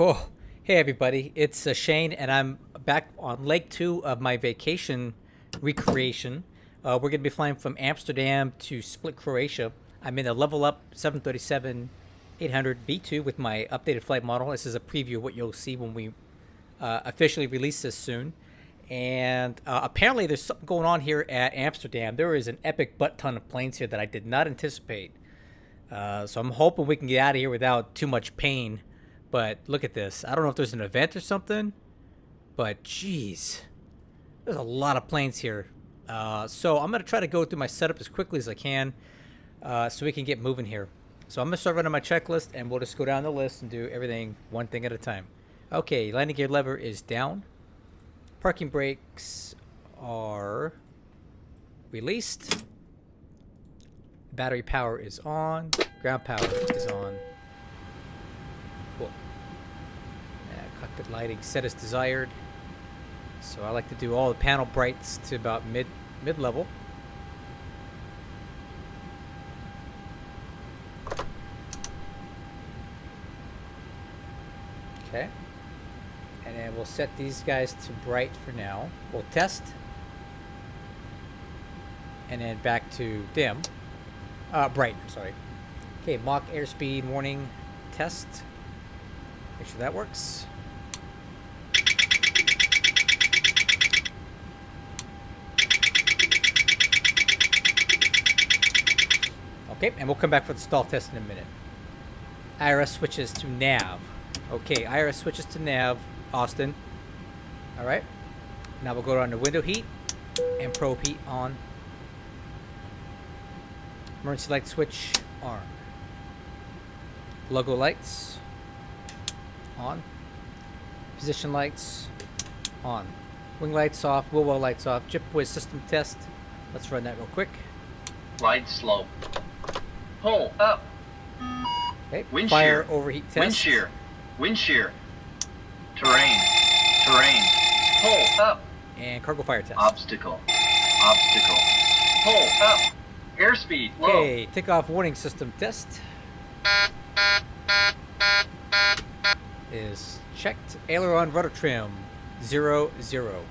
Oh, hey everybody, it's Shane, and I'm back on leg 2 of my vacation recreation. We're going to be flying from Amsterdam to Split, Croatia. I'm in a level up 737-800 V2 with my updated flight model. This is a preview of what you'll see when we officially release this soon. And apparently there's something going on here at Amsterdam. There is an epic butt ton of planes here that I did not anticipate. So I'm hoping we can get out of here without too much pain. But look at this. I don't know if there's an event or something, but geez, there's a lot of planes here. So I'm going to try to go through my setup as quickly as I can so we can get moving here. So I'm going to start running my checklist, and we'll just go down the list and do everything one thing at a time. Okay, landing gear lever is down. Parking brakes are released. Battery power is on. Ground power is on. Cool. Cockpit lighting set as desired. So I like to do all the panel brights to about mid-level. Okay. And then we'll set these guys to bright for now. We'll test. And then back to dim. Bright, I'm sorry. Okay, Mach airspeed warning test. Make sure that works. Okay, and we'll come back for the stall test in a minute. IRS switches to nav. Okay, IRS switches to nav, Austin. Alright. Now we'll go down to window heat and probe heat on. Emergency light switch arm. Logo lights on. Position lights on. Wing lights off. Wheel well lights off. Jip whiz system test. Let's run that real quick. Glide slope. Pull up. Okay. Wind Fire shear. overheat test. Wind shear. Wind shear. Terrain. Terrain. Pull up. And cargo fire test. Obstacle. Obstacle. Pull up. Airspeed low. Okay. Takeoff warning system test is checked. Aileron rudder trim 0, 0.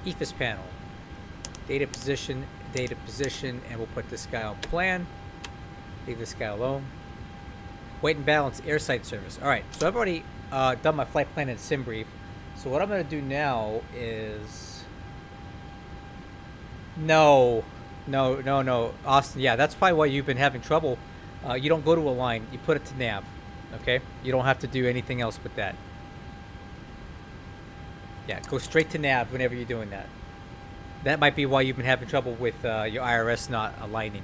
EFIS panel. Data position, and we'll put this guy on plan. Leave this guy alone. Weight and balance airside service. Alright, so I've already done my flight plan and sim brief. So what I'm going to do now is... No, Austin, yeah, that's probably why you've been having trouble. You don't go to a line, you put it to nav. Okay? You don't have to do anything else with that. Yeah, go straight to nav whenever you're doing that. That might be why you've been having trouble with your IRS not aligning.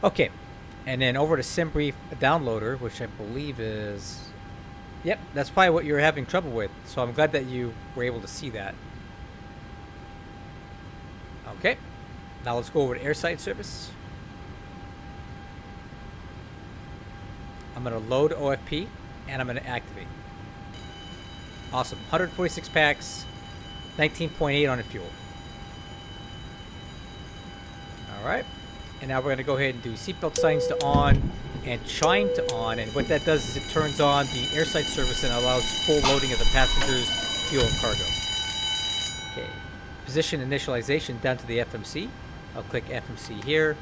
Okay, and then over to SimBrief Downloader, which I believe is... Yep, that's probably what you're having trouble with. So I'm glad that you were able to see that. Okay, now let's go over to airside service. I'm going to load OFP, and I'm going to activate. Awesome, 146 packs, 19.8 on the fuel. Alright, and now we're going to go ahead and do seatbelt signs to on and chime to on, and what that does is it turns on the airside service and allows full loading of the passengers, fuel, and cargo. Okay, position initialization down to the FMC. I'll click FMC here.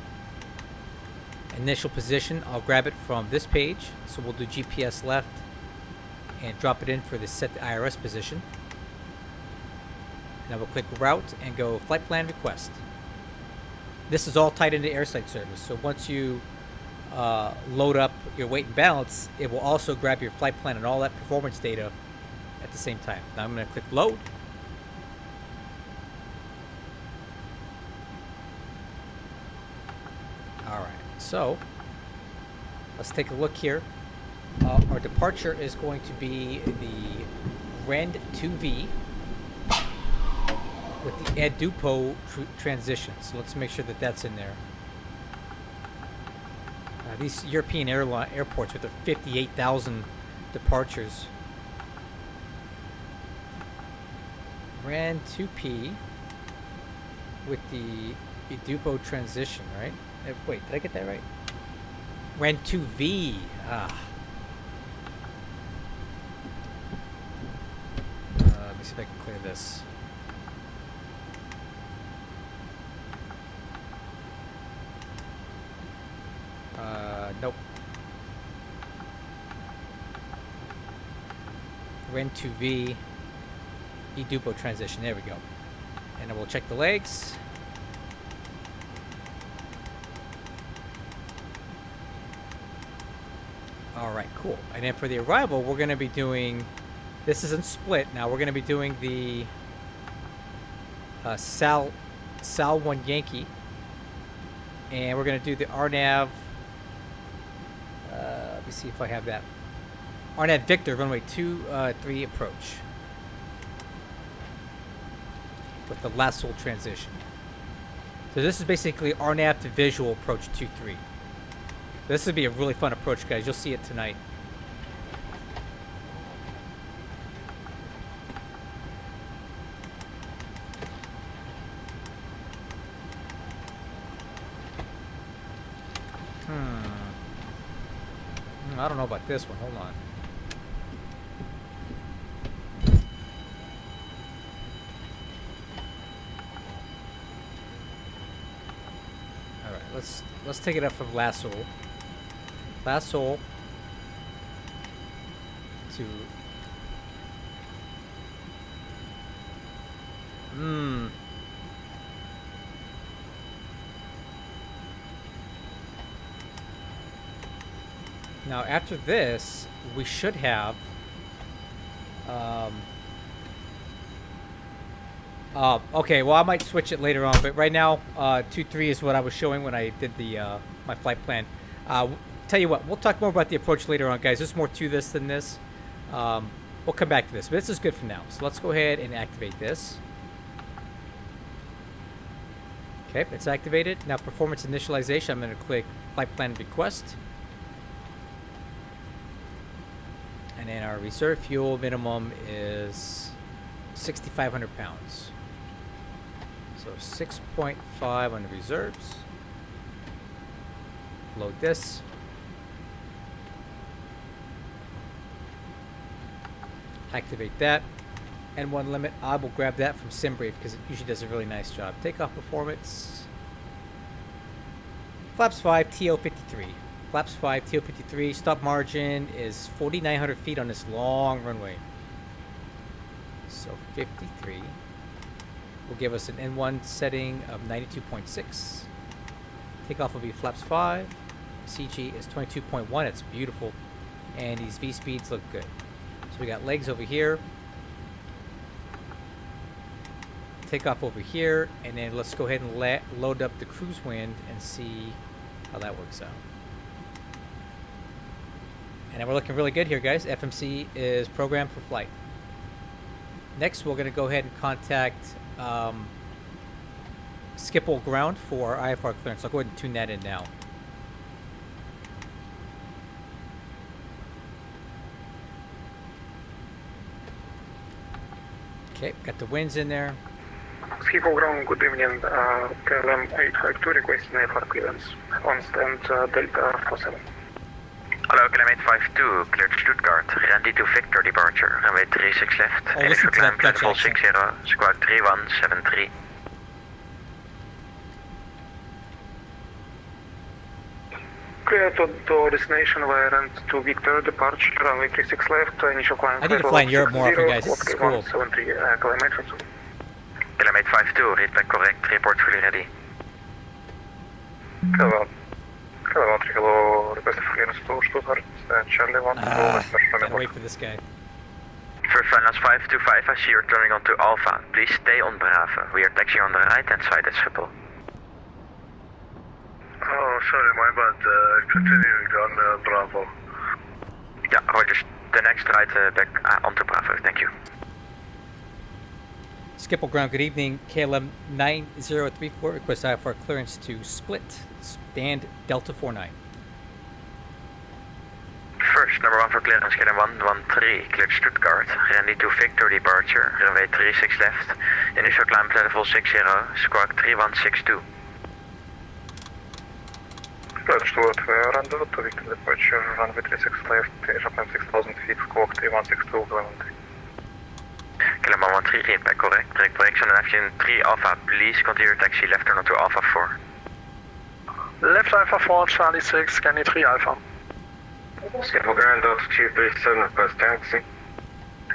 Initial position, I'll grab it from this page, so we'll do GPS left and drop it in for the set the IRS position. Now we'll click route and go flight plan request. This is all tied into airside service, so once you load up your weight and balance, it will also grab your flight plan and all that performance data at the same time. Now I'm going to click load. Alright, so let's take a look here. Our departure is going to be the Rend 2V with the EDUPO transition. So let's make sure that that's in there. These European airports with their 58,000 departures. Rend 2P with the EDUPO transition, right? Wait, did I get that right? Rend 2V. me see if I can clear this. Nope. Ren to V. E-dupo transition. There we go. And then we'll check the legs. Alright, cool. And then for the arrival, we're going to be doing... This isn't split. Now we're going to be doing the Sal 1 Yankee. And we're going to do the RNAV... let me see if I have that. RNAV Victor, runway 23 approach. With the lasso transition. So this is basically RNAV to visual approach 2-3. This would be a really fun approach, guys. You'll see it tonight. I don't know about this one. Hold on. Let's take it up from lasso. Lasso to Now after this, we should have okay, well I might switch it later on, but right now 2-3 is what I was showing when I did the my flight plan. Tell you what, we'll talk more about the approach later on, guys. There's more to this than this. We'll come back to this, but this is good for now. So let's go ahead and activate this. Okay, it's activated. Now performance initialization, I'm going to click flight plan request. And then our reserve fuel minimum is 6,500 pounds. So 6.5 on the reserves. Load this. Activate that. N1 limit. I will grab that from SimBrief because it usually does a really nice job. Takeoff performance. Flaps 5, TO53. Flaps 5, TO53. Stop margin is 4,900 feet on this long runway. So 53 will give us an N1 setting of 92.6. Takeoff will be flaps 5. CG is 22.1. It's beautiful. And these V speeds look good. So we got legs over here. Takeoff over here. And then let's go ahead and load up the cruise wind and see how that works out. And then we're looking really good here, guys. FMC is programmed for flight. Next, we're going to go ahead and contact Schiphol Ground for IFR clearance. I'll go ahead and tune that in now. Okay, got the winds in there. Schiphol Ground, good evening. KLM 852 requesting IFR clearance. On stand Delta 47. Hello, KLM 852, cleared Stuttgart. Randy to Victor departure. Runway 36 left. Oh, listen to that Dutch accent. 60, squawk 3173. Clear to destination via Rand to Victor departure. Runway 36 left. Initial climb. I need to fly in Europe more often, guys. This is cool. 173, KLM 852. KLM 852, read back correct. Report fully ready. KLM 3, hello. Request for clearance to Stuttgart. Charlie 1. Gotta wait for this guy. First finance 525, I see you're turning onto Alpha. Please stay on Bravo. We are taxiing on the right hand side at Schiphol. Oh, sorry, my bad. Continuing on Bravo. Yeah, Roger. The next right back onto Bravo. Thank you. Schiphol Ground, good evening. KLM 9034, request IFR clearance to split. Stand Delta 49. First, number 1 for clearance, KLM 113, cleared Stuttgart. Randy to Victor departure. Runway 36 left. Initial climb level 60, squawk 3162. Cleared Stuttgart, rendezvous to Victor departure. Runway 36 left. Initial climb 6,000 feet, squawk 3162, Clemente. KLM 113, read correct. Break brakes on action 3 Alpha. Please continue taxi left turn onto Alpha 4. Left Alpha 4, Charlie 6, Scanny 3 Alpha. Skipper ground, Delta 237, request taxi.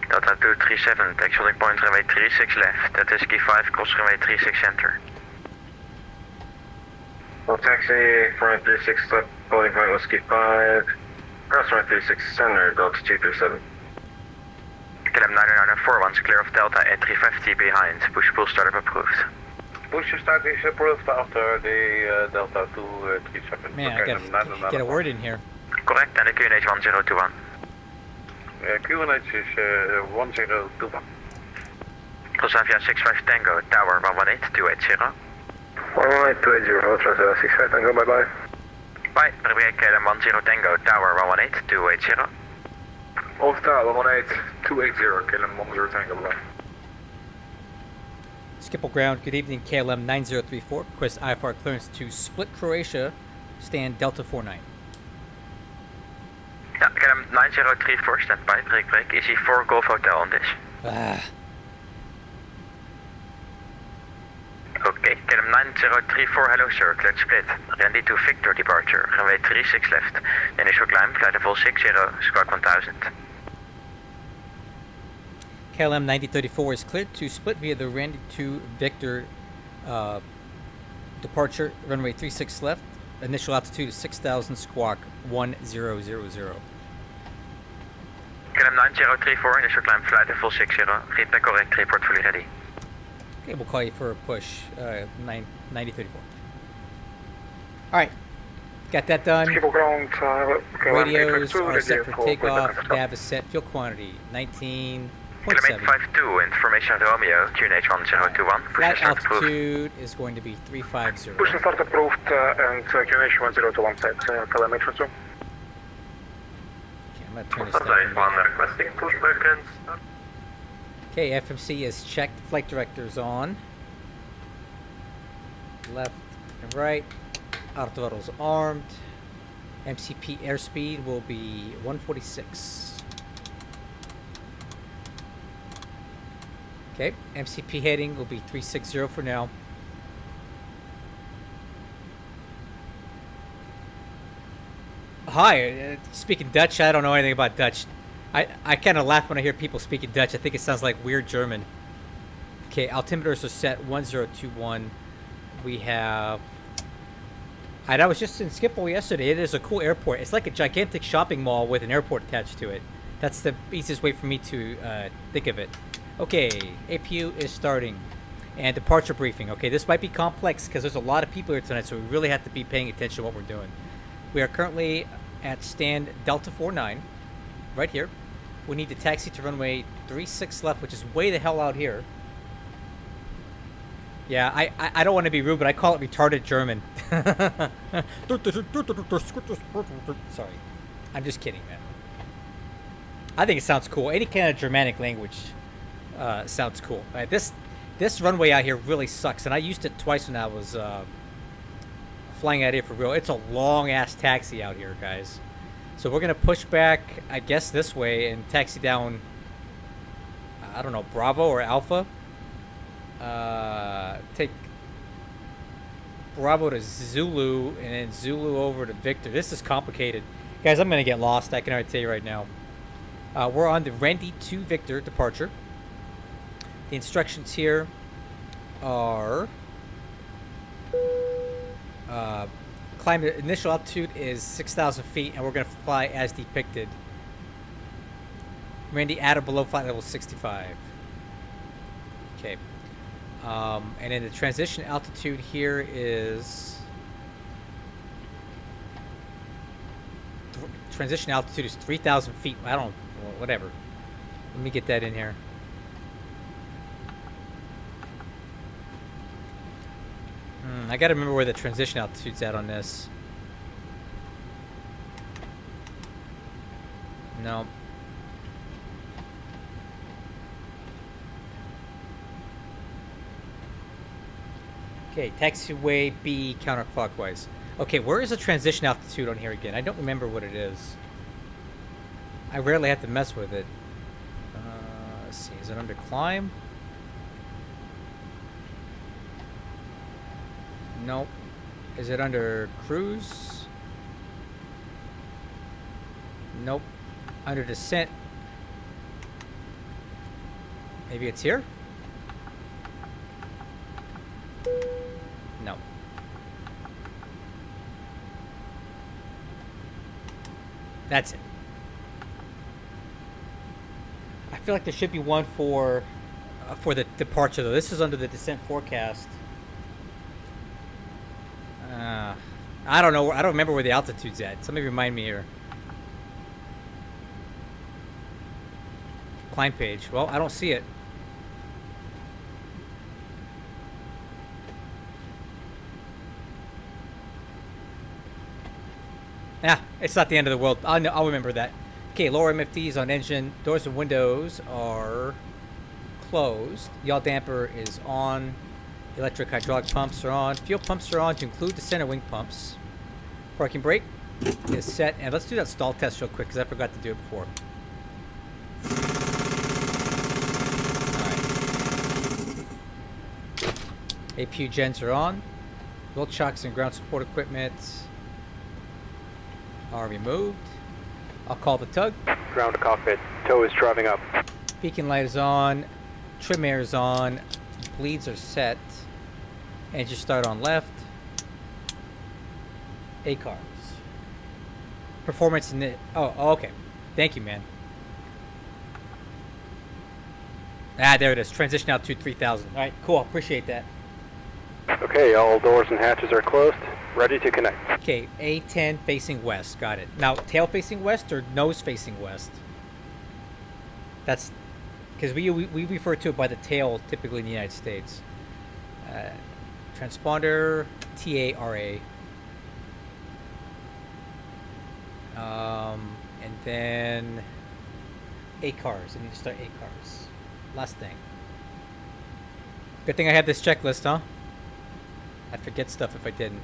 Delta 237, taxi holding point runway 36 left. That is key 5, cross runway 36 center. Well, taxi, runway 36 left, holding point was key 5. Cross runway 36 center, Delta 237. KLM 9941 clear of Delta at 350 behind. Push pull startup approved. Push start is approved after the Delta 237. Man, I gotta get a word in here. Correct, and the QNH 1021. QNH is 1021. Transavia 65 Tango, Tower 118 280. 118 280, Transavia 65 Tango, bye bye. Bye, Break KLM 10 Tango, Tower 118 280. Over Tower 118 280, KLM 10 Tango, bye. Skipple ground, good evening, KLM 9034. Request IFR clearance to Split, Croatia, stand Delta 49. Yeah, KLM 9034, stand by, break, is he 4 Golf Hotel on this? Okay, KLM 9034, hello sir, cleared split. Randy to Victor departure, runway 36 left. Initial climb, flight level 60, squawk 1000. KLM 9034 is cleared to split via the Randy to Victor departure, runway 36 left. Initial altitude is 6,000, squawk 1000. KLM 9034, initial climb, flight level 60. Read back correct, report fully ready. Okay, we'll call you for a push, 9034. Alright, got that done. Skipper ground, Radios are set for takeoff. Nav is set. Fuel quantity 19.7. Kilometer 52, information Romeo, QNH 1021. Flight altitude is going to be 350. Push and start approved and QNH 1021 set, telemetry 2. Okay, I'm going to turn this down. Requesting push back. Okay, FMC is checked. Flight director's on. Left and right. Auto throttle's armed. MCP airspeed will be 146. Okay, MCP heading will be 360 for now. Hi, speaking Dutch, I don't know anything about Dutch. I kind of laugh when I hear people speaking Dutch. I think it sounds like weird German. Okay, altimeters are set 1021. We have... I was just in Schiphol yesterday. It is a cool airport. It's like a gigantic shopping mall with an airport attached to it. That's the easiest way for me to think of it. Okay, APU is starting. And departure briefing. Okay, this might be complex because there's a lot of people here tonight, so we really have to be paying attention to what we're doing. We are currently at stand Delta 49, right here. We need to taxi to runway 36 left, which is way the hell out here. Yeah, I don't want to be rude, but I call it retarded German. Sorry. I'm just kidding, man. I think it sounds cool. Any kind of Germanic language sounds cool. This runway out here really sucks, and I used it twice when I was flying out here for real. It's a long-ass taxi out here, guys. So we're going to push back, I guess, this way and taxi down, I don't know, Bravo or Alpha. Take Bravo to Zulu and then Zulu over to Victor. This is complicated. Guys, I'm going to get lost. I can already tell you right now. We're on the Randy to Victor departure. The instructions here are climb, initial altitude is 6,000 feet, and we're going to fly as depicted. Randy at or below flight level 65. Okay. And then the transition altitude here is... Transition altitude is 3,000 feet. I don't... Well, whatever. Let me get that in here. I gotta remember where the transition altitude's at on this. No. Okay, taxiway B counterclockwise. Okay, where is the transition altitude on here again? I don't remember what it is. I rarely have to mess with it. Let's see, is it under climb? Nope. Is it under cruise? Nope. Under descent. Maybe it's here? No. That's it. I feel like there should be one for the departure though. This is under the descent forecast. I don't know. I don't remember where the altitude's at. Somebody remind me here. Climb page. Well, I don't see it. Yeah, it's not the end of the world. I'll remember that. Okay, lower MFDs on engine. Doors and windows are closed. Yaw damper is on. Electric hydraulic pumps are on. Fuel pumps are on to include the center wing pumps. Parking brake is set. And let's do that stall test real quick because I forgot to do it before. Alright. APU gens are on. Bolt shocks and ground support equipment are removed. I'll call the tug. Ground to cockpit. Tow is driving up. Beacon light is on. Trim air is on. Bleeds are set. Engine start on left. ACARS. Performance in the... Oh, okay. Thank you, man. Ah, there it is. Transition out to 3000. All right, cool. Appreciate that. Okay, all doors and hatches are closed. Ready to connect. Okay, A10 facing west. Got it. Now, tail facing west or nose facing west? That's... Because we refer to it by the tail typically in the United States. Transponder, TARA. And then ACARS. I need to start ACARS. Last thing. Good thing I have this checklist, huh? I'd forget stuff if I didn't.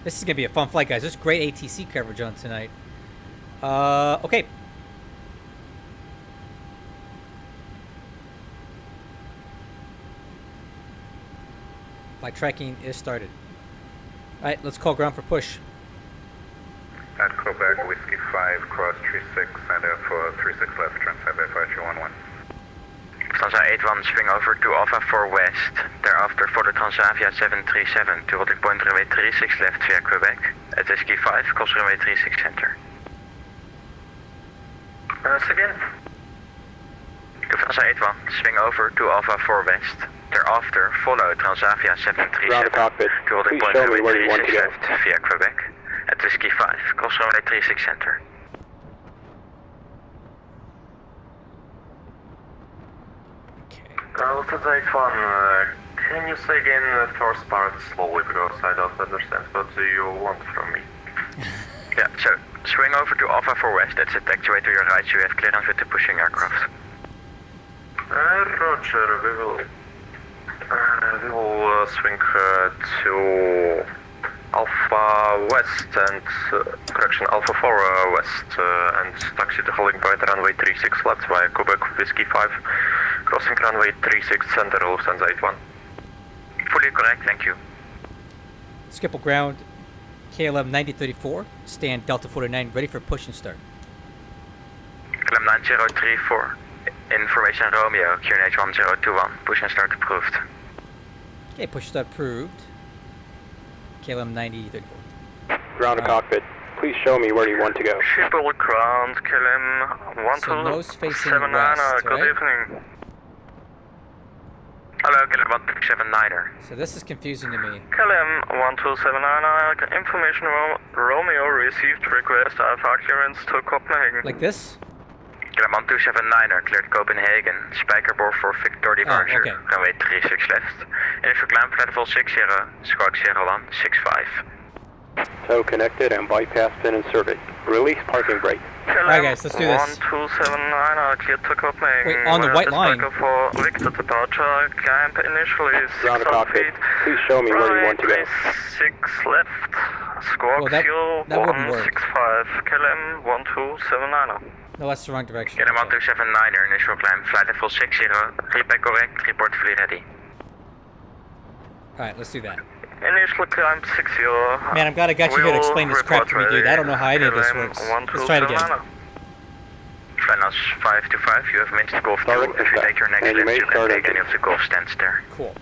This is going to be a fun flight, guys. There's great ATC coverage on tonight. Okay. Flight tracking is started. Alright, let's call ground for push. At Quebec, Whiskey 5, cross 36, and for 36 left, transfer by 5211. Lufthansa 81, swing over to Alpha 4 west. Thereafter for the Transavia 737 to holding point runway 36 left via Quebec. At Whiskey 5, cross runway 36 center. Again. Lufthansa 81, swing over to Alpha 4 west. Thereafter follow Transavia 737 to holding point runway 36 left via Quebec. At Whiskey 5, cross runway 36 center. Lufthansa 81, can you say again the first part slowly because I don't understand what you want from me? Yeah, so swing over to Alpha 4 west, that's it, actuate to your right, so you have clearance with the pushing aircraft. Roger, we will swing to Alpha West and, correction, Alpha 4 West and taxi to holding point runway 36 left via Quebec Whiskey 5, crossing runway 36 center, Lufthansa 81. Fully correct, thank you. Skipple ground, KLM 9034, stand Delta 49, ready for push and start. KLM 9034, information Romeo, QNH 1021, push and start approved. Okay, push start approved. KLM 9034. Ground to cockpit. Please show me where you want to go. Schiphol ground, KLM 1279, west, good right? evening. Hello, KLM 1279er. So this is confusing to me. KLM 1279er, information Romeo received request Alpha clearance to Copenhagen. Like this? KLM 1279er cleared Copenhagen, spijkerbor for Victor departure, okay. runway 36 left. Initial climb level 60, squawk 01, 65. Tow connected and bypass pin inserted. Release parking brake. Alright guys, let's do this. 1279 cleared to Copenhagen. Wait, on the white line. For Victor departure, climb initially Ground to 600 cockpit. feet. Please show me where you want to go. 6 left, squawk Well, that wouldn't work. 0165, KLM 1279. No, that's the wrong direction. KLM 1279er, initial climb, flight level 60, repeat correct, report fully ready. Alright, let's do that. Initial climb 60. Man, I'm glad I got you here to explain this crap to me, dude. I don't know how any of this works. Let's try it again. Flight 525, you have minutes to Golf 2. If you take your next left, you can take any of the Golf stands there. Cool.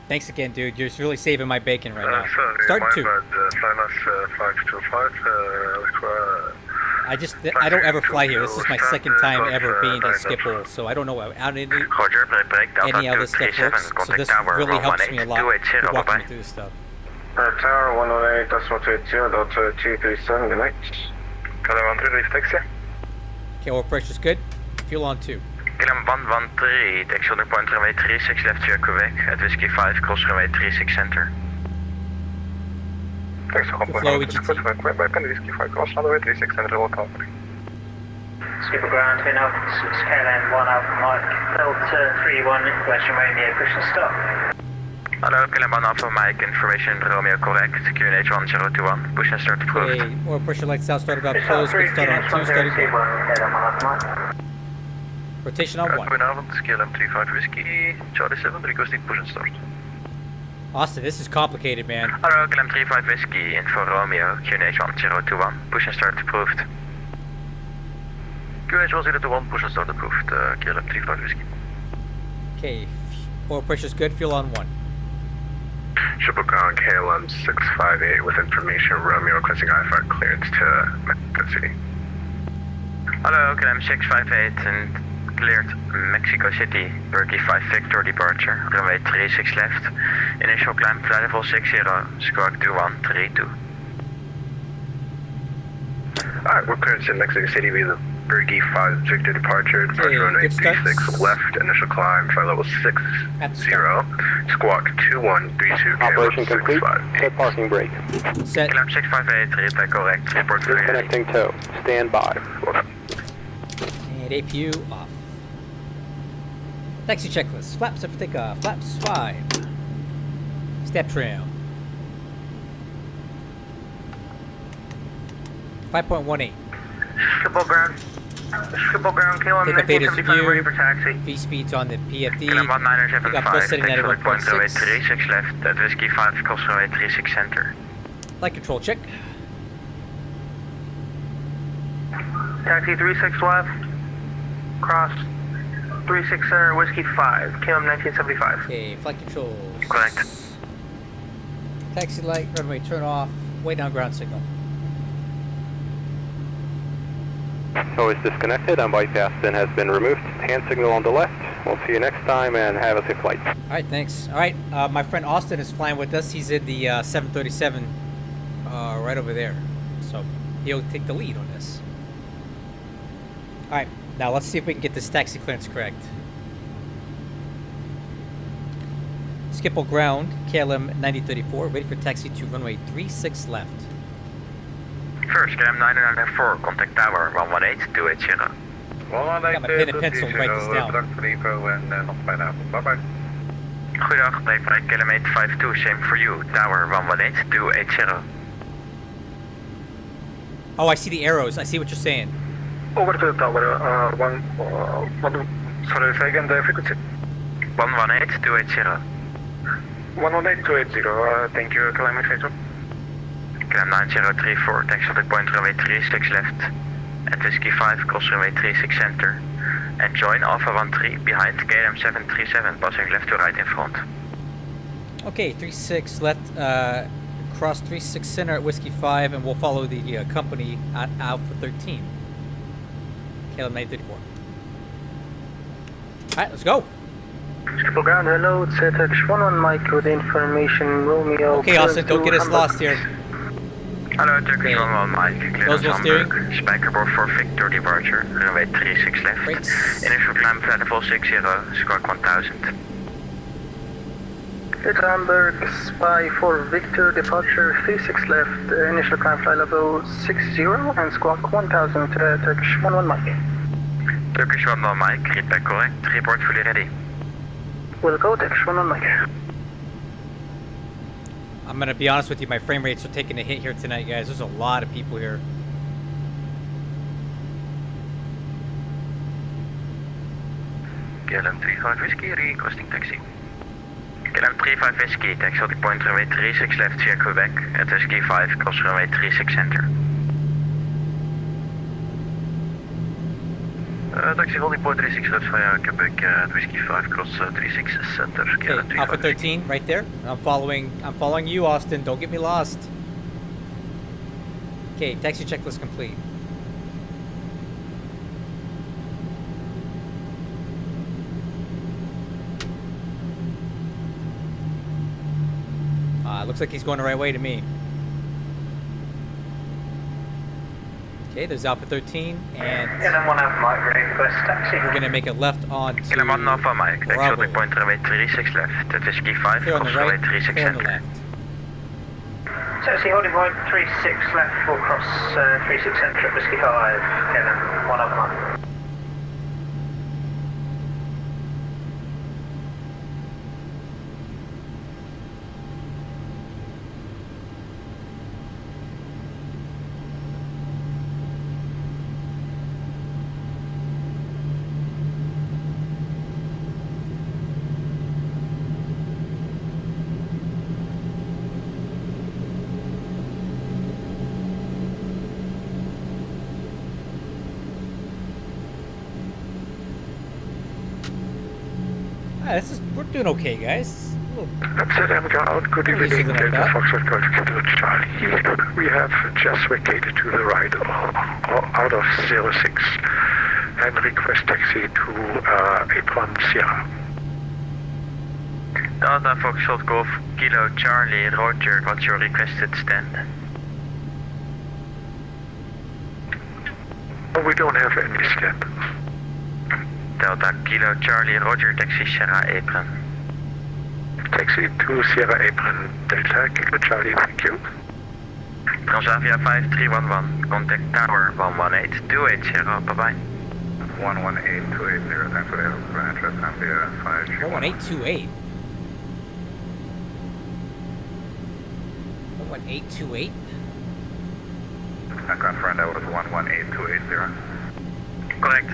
Thanks again, dude. You're really saving my bacon right now. Sorry, Start my 2. bad. Flight 525, I don't ever fly here. This is my second time ever being at SPU, so I don't know how any Roger, break Delta of this stuff 237, works. So contact this tower really helps me a lot 118, with walking me 280, through this stuff. Tower 108.230.237, good night. KLM 13, leave taxi. Okay, oil pressure's good. Fuel on 2. KLM 113, taxi on the point runway 36 left via Quebec, at Whiskey 5, cross runway 36 center. Thanks for Flow EGT. Quebec and Whiskey 5, cross runway 36 center, welcome. Skipper ground, turn up, KLM 1 Alpha Mike, Delta 31, information Romeo, push and stop. Hello, KLM 1 Alpha Mike, information Romeo correct, QNH 1021, push and start approved. Okay, oil pressure lights out, started up close, good start on 2, starting good. Rotation on 1. Goedenavond, KLM 35 Whiskey, Charlie 7, requesting push and start. Austin, this is complicated, man. Hello, KLM 35 Whiskey, info Romeo, QNH 1021, push and start approved. QNH 1021, push and start approved, KLM 35 Whiskey. Okay, oil pressure's good, fuel on 1. Triple ground KLM 658 with information Romeo requesting IFR clearance to Mexico City. Hello, KLM 658 and cleared Mexico City, Berkey 5 Victor departure, runway 36 left, initial climb flight level 60, squawk 2132. Alright, we're clearance in Mexico City via the Berkey 5 Victor departure, Okay, runway good start. 36 left, initial climb, flight level 60, squawk 2132, Operation KLM complete. 658. Set parking brake. Set. KLM 658, repeat correct, report fully ready. Disconnecting tow. Stand by. And APU off. Taxi checklist. Flaps after takeoff. Flaps 5. Step trim. 5.18. Triple ground, KLM Take up data's 1975, view. ready for taxi. V speeds on the PFD. KLM 1975, Pick up plus setting taxi at on the point runway 1.6. 36 left, at Whiskey 5, cross runway 36 center. Light control check. Taxi 36 left, cross 36 center, Whiskey 5, KLM 1975. Okay, flight controls. Correct. Taxi light, runway turn off. Way down ground signal. Tow is disconnected and bypass pin has been removed. Hand signal on the left. We'll see you next time and have a safe flight. Alright, thanks. Alright, my friend Austin is flying with us. He's in the 737 right over there. So he'll take the lead on this. Alright, now let's see if we can get this taxi clearance correct. SPU ground, KLM 9034, ready for taxi to runway 36 left. First, KLM 994, contact tower 118-280. Got my pen and pencil to write this down. Bye-bye. Goedendag, break KLM 852, same for you, tower 118-280. Oh, I see the arrows. I see what you're saying. Over to the tower, sorry, say again the frequency. 118-280. 118-280, thank you, KLM 852. KLM 9034, taxi on the point runway 36 left, at Whiskey 5, cross runway 36 center, and join Alpha 13 behind KLM 737, passing left to right in front. Okay, 36 left, cross 36 center at Whiskey 5, and we'll follow the company at Alpha 13. KLM 934. Alright, let's go. Triple ground, hello, it's Turkish 11 Mike with information Romeo. Okay, Austin, don't get us lost here. Hello, Turkish 11 Mike, clearance Roswell steering. Hamburg, Spijkerboard for Victor departure, runway 36 left, Brakes. initial climb flight level 60, squawk 1000. It's Hamburg, Spy for Victor, departure 36 left, initial climb flight level 60 and squawk 1000, Turkish 11 Mike. Turkish 11 Mike, repeat correct, report fully ready. We'll go, Turkish 11 Mike. I'm gonna be honest with you, my frame rates are taking a hit here tonight, guys. There's a lot of people here. KLM 35 Whiskey, requesting taxi. KLM 35 Whiskey, taxi holding point runway 36 left via Quebec, at Whiskey 5, cross runway 36 center. Taxi holding point 36 left via Quebec, at Whiskey 5, cross 36 center. Okay, Alpha 13, right there. I'm following you, Austin. Don't get me lost. Okay, taxi checklist complete. Looks like he's going the right way to me. Okay, there's Alpha 13, and KLM 1 Alpha Mike, request taxi. we're gonna make a left on to KLM 1 Alpha Mike, taxi Bravo. holding point runway 36 left, at Whiskey 5, Clear on cross the runway right, 36 clear on the center. left. Taxi holding point 36 left, full cross 36 center at Whiskey 5, KLM 1 Alpha Mike. We're doing okay, guys. Amsterdam ground, good What are you evening, thinking Delta about? Foxtrot Golf Kilo Charlie. We have just vacated to the right out of 06 and request taxi to Apron Sierra. Delta Foxtrot Golf Kilo Charlie, Roger, what's your requested stand? We don't have any stand. Delta Kilo Charlie, Roger, taxi Sierra Apron. Taxi to Sierra Apron, Delta Kilo Charlie, thank you. Transavia 5311, contact tower 118280, bye bye. 118280, thanks for the help. Transavia 5311. 11828. 11828? I confirmed that was 118280. Correct.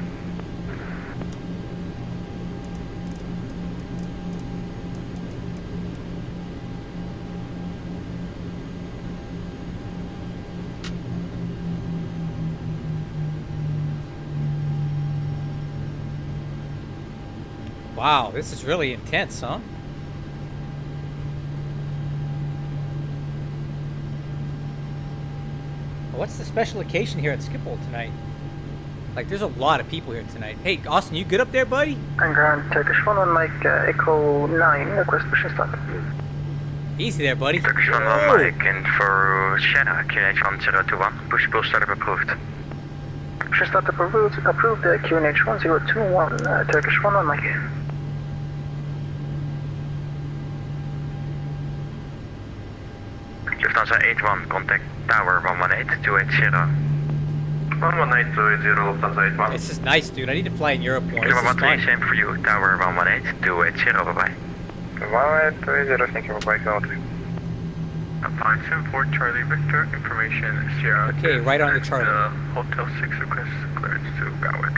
Wow, this is really intense, huh? What's the special occasion here at Schiphol tonight? Like, there's a lot of people here tonight. Hey, Austin, you good up there, buddy? And ground Turkish 1 on Mike, Echo 9, request pushing start. Easy there, buddy. Turkish 1 Whoa. Mike, and for Sierra, QNH 1021, push pull startup approved. Pushing start approved, QNH 1021, Turkish 1 on Mike. Lufthansa 81, contact tower 118280. 11820, Lufthansa 81. This is nice, dude. I need to fly in Europe more. This Kilo is 13, fun. same for you, tower 118280, bye bye. 1820, thank you for bike out. Fine, 74 Charlie Victor, information Sierra. Okay, right on the Charlie. Hotel 6 request clearance to Gatwick.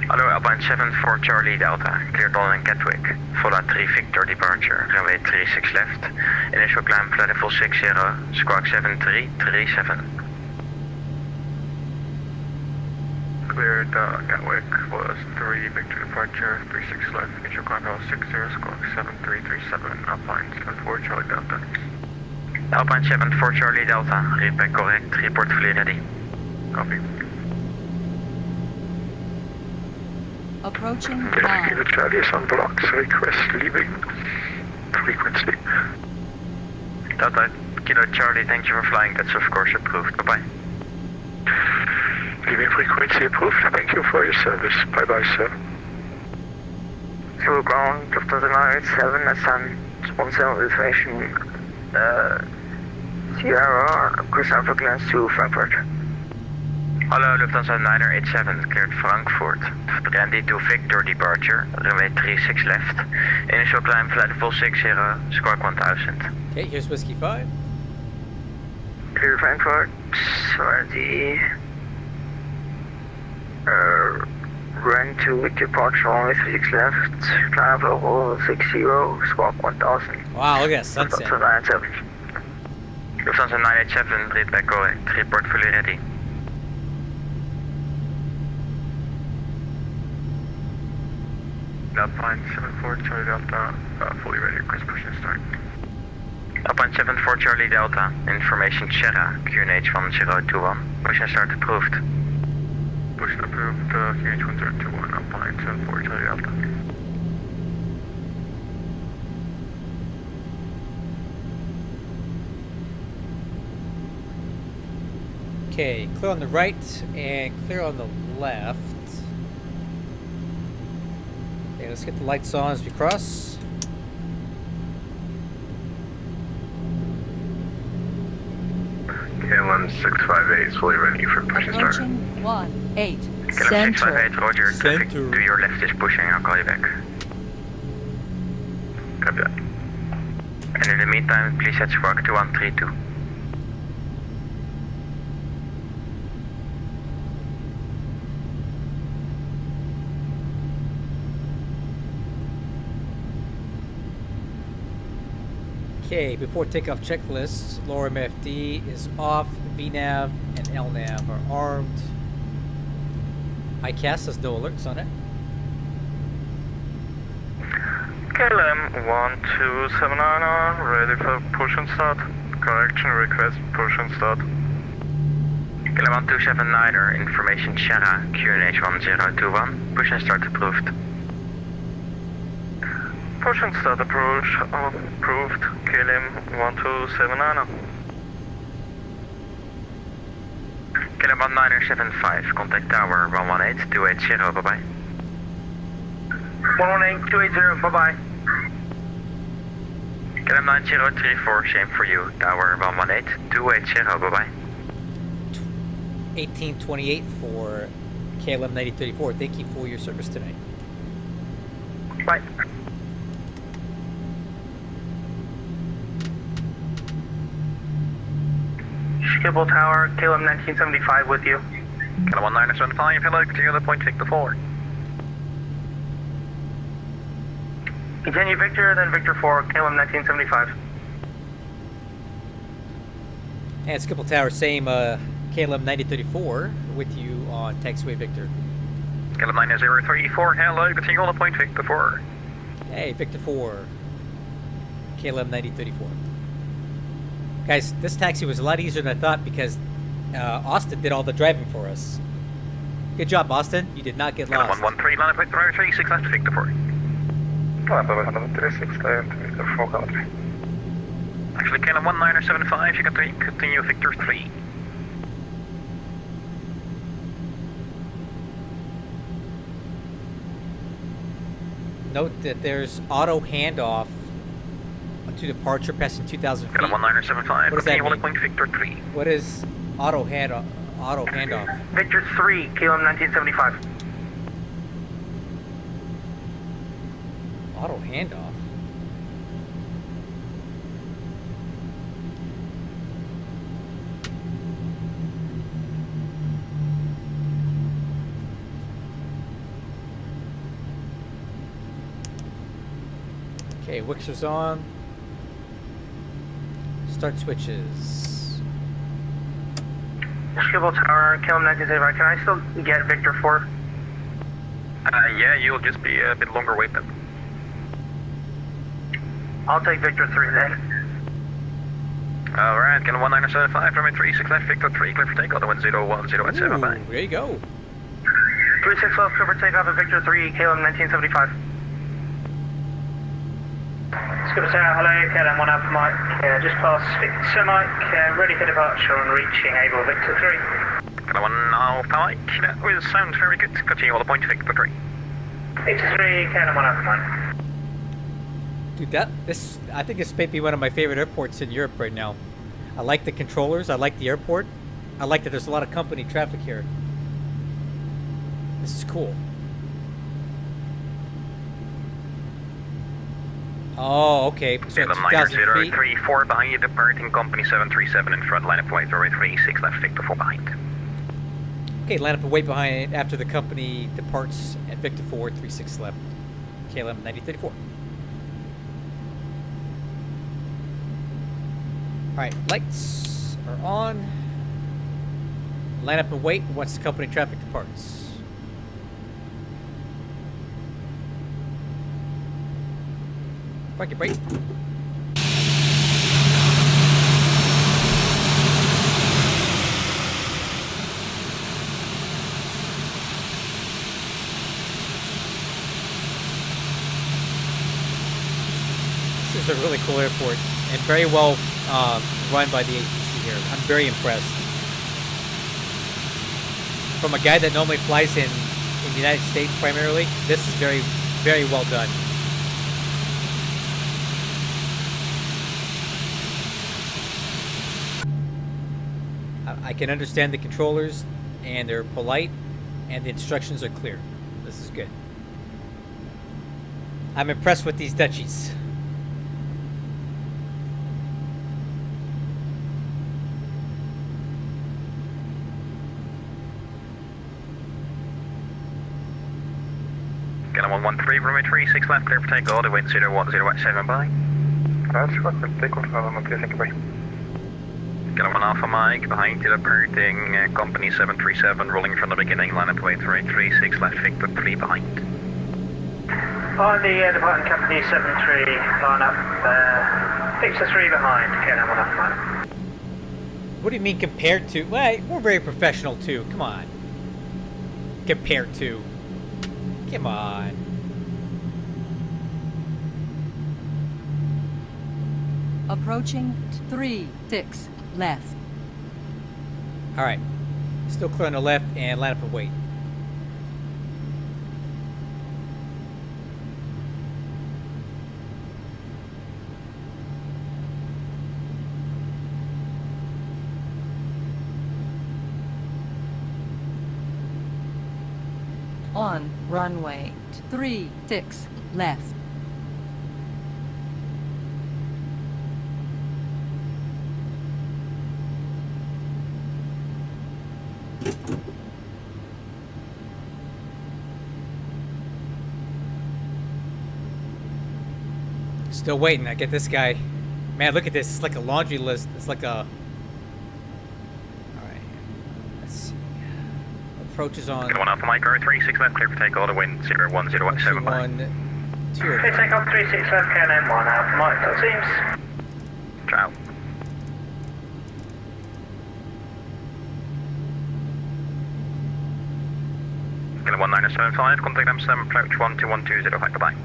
Hello, Alpine 74 Charlie Delta, cleared on Gatwick. Vola 3 Victor departure, runway 36 left. Initial climb flight level 60, squawk 7337. Cleared Gatwick was 3 Victor departure, 36 left. Initial climb level 60, squawk 7337. Alpine 74 Charlie Delta. Alpine 74 Charlie Delta, read back correct, report fully ready. Copy. Approaching Kilo now. Charlie is on blocks, request leaving frequency. Delta Kilo Charlie, thank you for flying, that's of course approved, bye-bye. Leaving frequency approved, thank you for your service. Bye bye, sir. Zulu ground, Lufthansa 987, ascent, 17 reservation, Sierra, cruise Alpha clearance to Frankfurt. Hello, Lufthansa 987, cleared Frankfurt. Randy to Victor departure, runway 36 left. Initial climb flight level 60, squawk 1000. Okay, here's Whiskey 5. Clear Frankfurt, ready. Run to with departure only 36 left, climb level 60, squawk 1000. Wow, look at that sunset. Lufthansa 987. Lufthansa 987, read back correct. Report fully ready. Alpine 74 Charlie Delta, fully ready, request push and start. Alpine 74 Charlie Delta, information Sierra, QNH 1021. Push and start approved. Push and approved, QH 1021, Alpine 74 Charlie Delta. Okay, clear on the right and clear on the left. Okay, let's get the lights on as we cross. KLM 658 is fully ready for push and start. Approaching 18 KLM Center. 658, roger. Traffic Center. to your left is pushing, I'll call you back. Copy that. And in the meantime, please set squawk 2132. Okay, before takeoff checklist, lower MFD is off, VNAV and LNAV are armed. ICAS has no alerts on it. KLM 1279, ready for push and start. Correction request, push and start. KLM 1279er, information Sierra, QNH 1021. Push and start approved. Push and start approach, approved, KLM 1279. KLM 1975, contact tower 118 280, bye bye. 118, 280, bye-bye. KLM 9034, shame for you, tower 118 280, bye bye. 1828 for KLM 9034. Thank you for your service tonight. Bye. Schiphol Tower, KLM 1975 with you. KLM 1975, hello, continue the point Victor 4. Continue Victor, then Victor 4, KLM 1975. And Schiphol Tower, same KLM 9034 with you on taxiway Victor. KLM 9034, hello, continue on the point Victor 4. Hey, Victor 4, KLM 9034. Guys, this taxi was a lot easier than I thought because Austin did all the driving for us. Good job, Austin. You did not get lost. 113, line of Victor 36 left, Victor 4. Actually, KLM 1975, you can continue Victor 3. Note that there's auto handoff to departure passing 2,000 feet. KLM 1975, What does that continue on the mean? point Victor 3. What is auto handoff? Victor 3, KLM 1975. Auto handoff? Okay, Wixer's on. Start switches. Schiphol Tower, KLM 1975. Can I still get Victor 4? Yeah, you'll just be a bit longer wait then. I'll take Victor 3 then. Alright, KLM 1975, runway 36 left, Victor 3, clear for takeoff, 1010 bye. There you go. 36 left, clear for takeoff at Victor 3, KLM 1975. Schiphol Tower, hello, KLM 1 Alpha Mike, just past Victor Mike, ready for departure on reaching Able Victor 3. KLM 1 Alpha Mike, that will sound very good, continue on the point Victor 3. Victor 3, KLM 1 Alpha Mike. Dude, I think this may be one of my favorite airports in Europe right now. I like the controllers, I like the airport. I like that there's a lot of company traffic here. This is cool. Oh, okay. So KLM 2,000 feet. 9034 behind you, departing company 737 in front, line of flight, runway 36 left, Victor 4 behind. Okay, line up and wait behind after the company departs at Victor 4, 36 left, KLM 9034. Alright, lights are on. Line up and wait once the company traffic departs. Park your brake. This is a really cool airport and very well run by the ATC here. I'm very impressed. From a guy that normally flies in the United States primarily, this is very, very well done. I can understand the controllers, and they're polite, and the instructions are clear. This is good. I'm impressed with these Dutchies. KLM 113, runway 36 left, clear for takeoff, order wind 010 by. That's what the takeoff on 36 by. KLM 1 Alpha Mike, behind you departing company 737, rolling from the beginning, line up way 36 left, Victor 3 behind. On the departing company 73, line up, Victor 3 behind, KLM 1 Alpha Mike. What do you mean compared to? Well, we're very professional too. Come on. Compared to. Come on. Approaching 36 left. All right. Still clear on the left and line up and wait. On runway 36 left. Still waiting. I get this guy. Man, look at this. It's like a laundry list. It's like a... Alright. Let's see. Approaches on... KLM 1 Alpha Mike, 36 left, clear for takeoff, order wind 010 by. 2 Okay, take off 36 left, KLM 1 Alpha Mike, that seems. Ciao. KLM 1975, contact Amsterdam, approach 12120, bye-bye.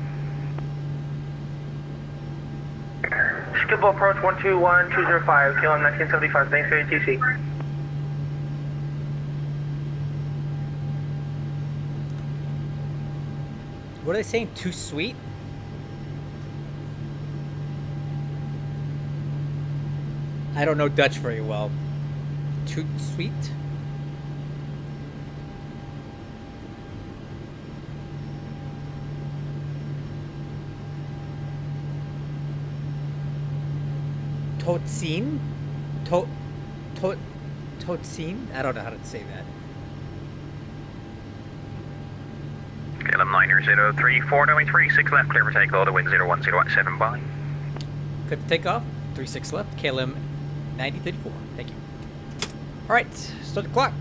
Skipper approach 121-205, KLM 1975, thanks for ATC. What are they saying? Too sweet? I don't know Dutch very well. Too sweet? Totzien? Totzien? I don't know how to say that. KLM 9034, runway 36 left, clear for takeoff, order wind 010 by. Clear for takeoff, 36 left, KLM 9034. Thank you. Alright, start the clock.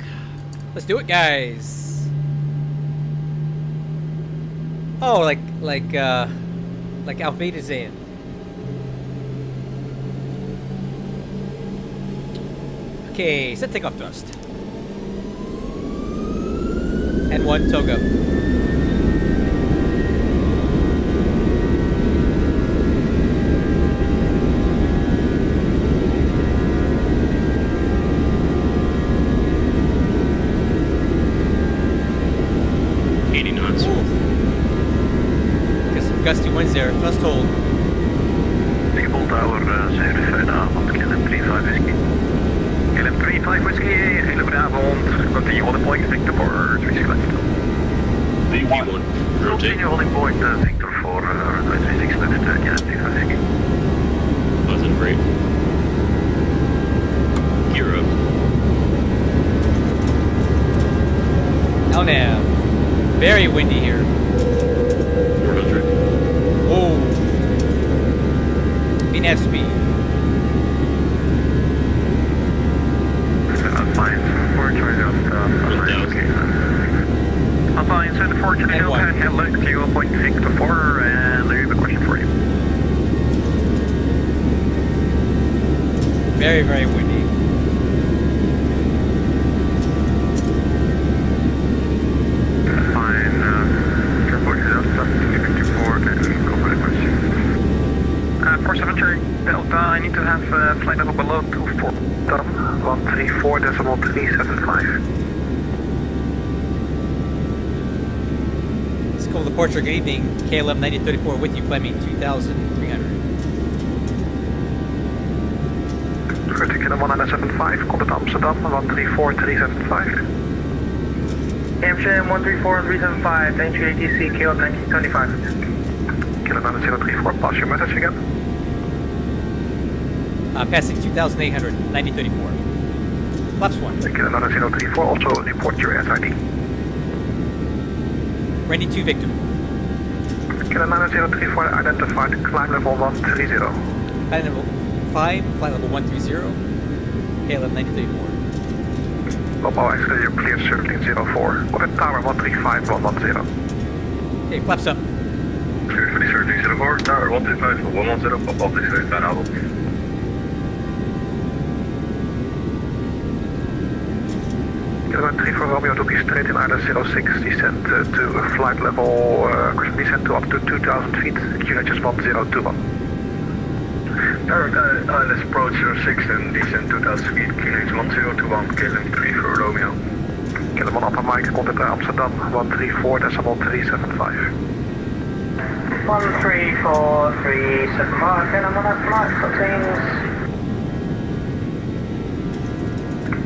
Let's do it, guys. Oh, like Auf Wiedersehen. Okay, set takeoff thrust. And 1 toga. Gusty winds there. Thrust hold. Stable tower, zeer fijne avond, KLM 35 Whiskey. KLM 35 Whiskey, hele goede avond. Continue holding point Victor for 36 left. V1, rotate. Continue holding point Victor for runway 36 left, KLM 35 Whiskey. Buzzing great. Gear up. nav speed. Alliance 4 Charlie Delta. Alliance 4 Charlie Delta, hello, 0.624, and there is a question for you. Very, very windy. Fine, 4 Delta, 54, and go for the question. 47 Charlie Delta, I need to have flight level below 24. Done. 134.375. School departure, good evening. KLM 9034 with you, climbing 2,300. Vertical 1975, contact Amsterdam 134.375. Amsterdam 134.375, entry ATC, KLM 1925. KLM 9034, pass your message again. Passing 2,800, 9034. Flaps 1. KLM 9034, also report your SID. Randy 2 Victor. KLM 9034, identified climb level 130. Flight level 5, flight level 130. KLM 9034. Mobile exterior cleared 1304. Contact tower 135110. Okay, flaps up. Cleared for the 1304, tower 125, 110, pop off the 35 Apple. KLM 34 Romeo to be straight in ILS 06, descend to flight level, descend to up to 2,000 feet, QNH 1021. Direct ILS approach 06 and descend 2000 feet, QNH 1021, KLM 34 Romeo. KLM on upper mic, contact Amsterdam 134.375. 134.375, KLM on upper mic, contains.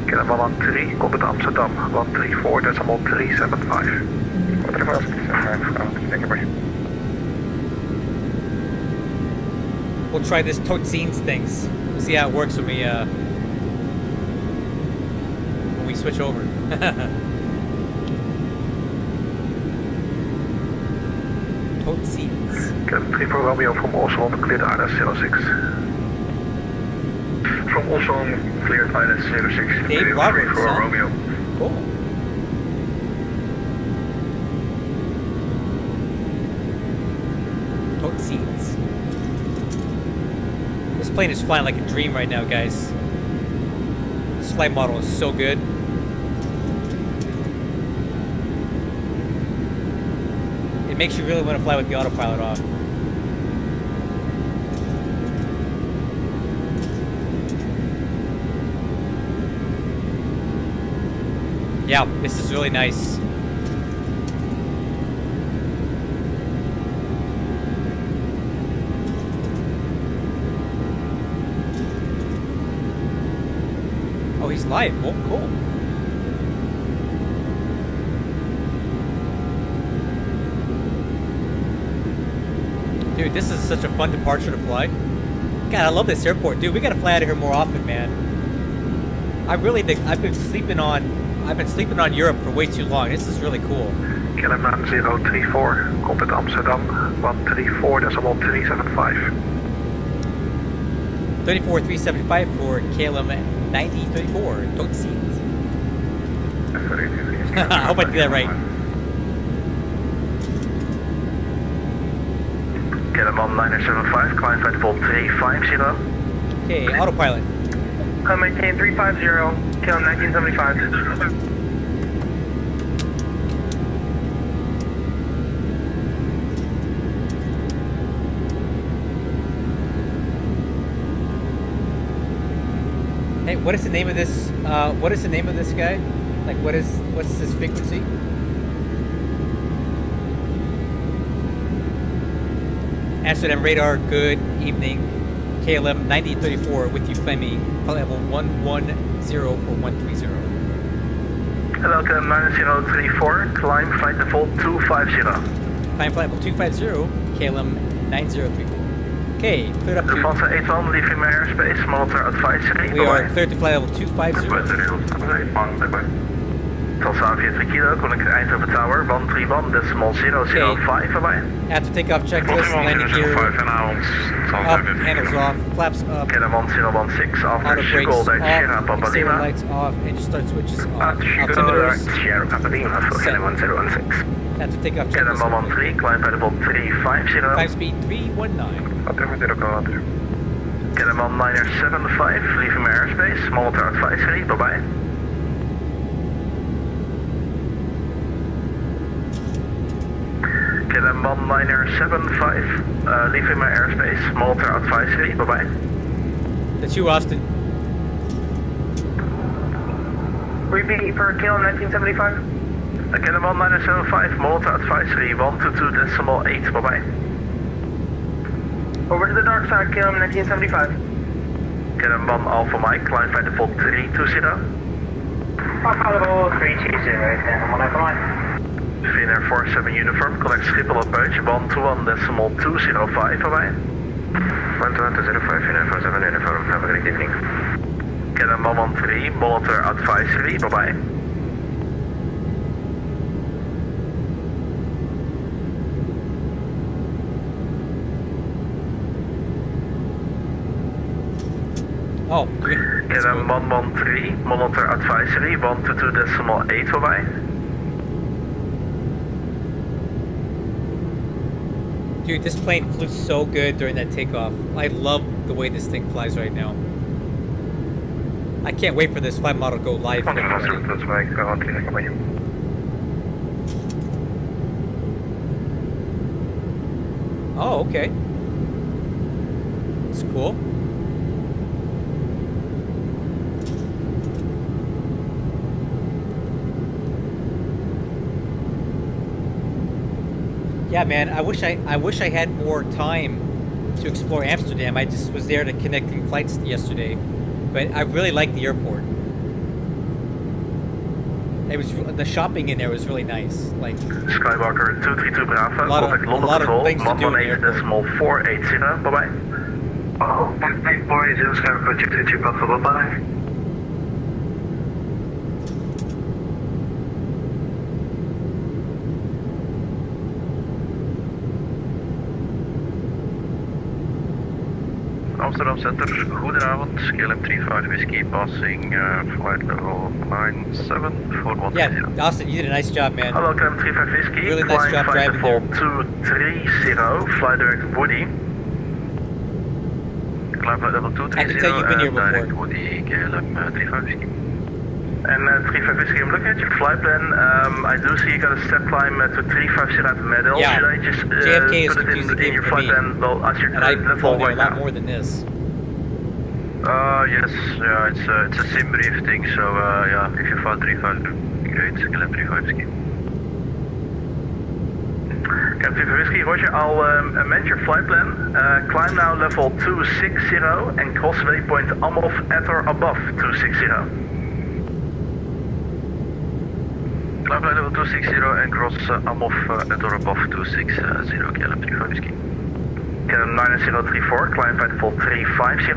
KLM 113, contact Amsterdam 134.375. Thank you, buddy. We'll try this Totsines things. We'll see how it works when we switch over. Totsines. KLM 34 Romeo from Oslo, cleared ILS 06. From also cleared ILS 06. Dave Roberts, 34 huh? Romeo. Cool. Totsines. This plane is flying like a dream right now, guys. This flight model is so good. It makes you really want to fly with the autopilot off. Yeah, this is really nice. Oh, he's live. Oh, cool. Dude, this is such a fun departure to fly. God, I love this airport. Dude, we gotta fly out of here more often, man. I really think I've been sleeping on Europe for way too long. This is really cool. KLM 9034, contact Amsterdam 134.375. 34375 for KLM 9034. Don't see it. I hope I did that right. KLM 975, climb flight level 350. Okay, autopilot. Maintain 350, KLM 1975. Hey, what is the name of this? What is the name of this guy? Like, what's his frequency? Amsterdam radar. Good evening. KLM 9034 with you, claiming flight level 110 for 130. Hello, KLM 9034, climb flight level 250. Climb flight level 250, KLM 9034. Okay, cleared up to. Lufthansa 81, leaving my airspace, monitor advisory. We are cleared to flight level 250. Tulsa 43 Kilo, calling Eindhoven Tower, 131.005 voorbij. After takeoff checklist, landing gear up, handles off, flaps up, KLM 1016, auto after brakes Schiphol, off, Sierra Papa exterior Lima. lights off, engine start switches off, Altimeter, altimeters Sierra Papa Lima for set. KLM 1016. After takeoff KLM checklist, 113, climb variable 350. climb speed 319. KLM 1975, leaving my airspace, monitor advisory, bye bye. KLM 1975, leaving my airspace, monitor advisory, bye bye. That's you, Austin. Repeat for KLM 1975. KLM 1975, monitor advisory, 122.8, bye bye. Over to the dark side, KLM 1975. KLM 1 Alpha Mike, climb variable 320. Alpha 320, and 1 Alpha Mike. Finnair 47 uniform, connect Schiphol approach 121.205, bye-bye. 121.205, Finnair 47 uniform, have a great evening. KLM 113, monitor advisory, bye-bye. Oh, KLM 113, monitor advisory, 122.8, bye-bye. dude, this plane flew so good during that takeoff. I love the way this thing flies right now. I can't wait for this flight model to go live for everybody. Oh, okay. It's cool. Yeah, man, I wish I had more time to explore Amsterdam. I just was there to connecting flights yesterday, but I really like the airport. It was the shopping in there was really nice. Like Skywalker 232 Bravo, a lot of things to do in the airport. 118.480, bye bye. Oh, 480, Skywalker 232 Bravo, bye bye. Amsterdam Center, goedenavond, KLM 35 Whiskey, passing flight level 9741. Yeah, Austin, you did a nice job, man. Hello, KLM 35 Whiskey, Really nice job driving there. 230, fly direct Woody. Climb flight level 230, I can tell you've been here before. direct Woody, KLM 35 Whiskey. And 35 Whiskey, I'm looking at your flight plan. I do see you got a step climb to 350 at the middle. Yeah, Should I just JFK is put it confusing in your for flight me. plan? Well, as your And I've current level flown there a right lot now. more than this. Yes, yeah, it's a sim brief thing, so yeah, if you fly 35, great, KLM 35 Whiskey. KLM 35 Whiskey, Roger, I'll amend your flight plan. Climb now level 260 and cross waypoint AMOF at or above 260. Climb flight level 260 and cross AMOF at or above 260, KLM 35 Whiskey. KLM 9034, climb flight level 350.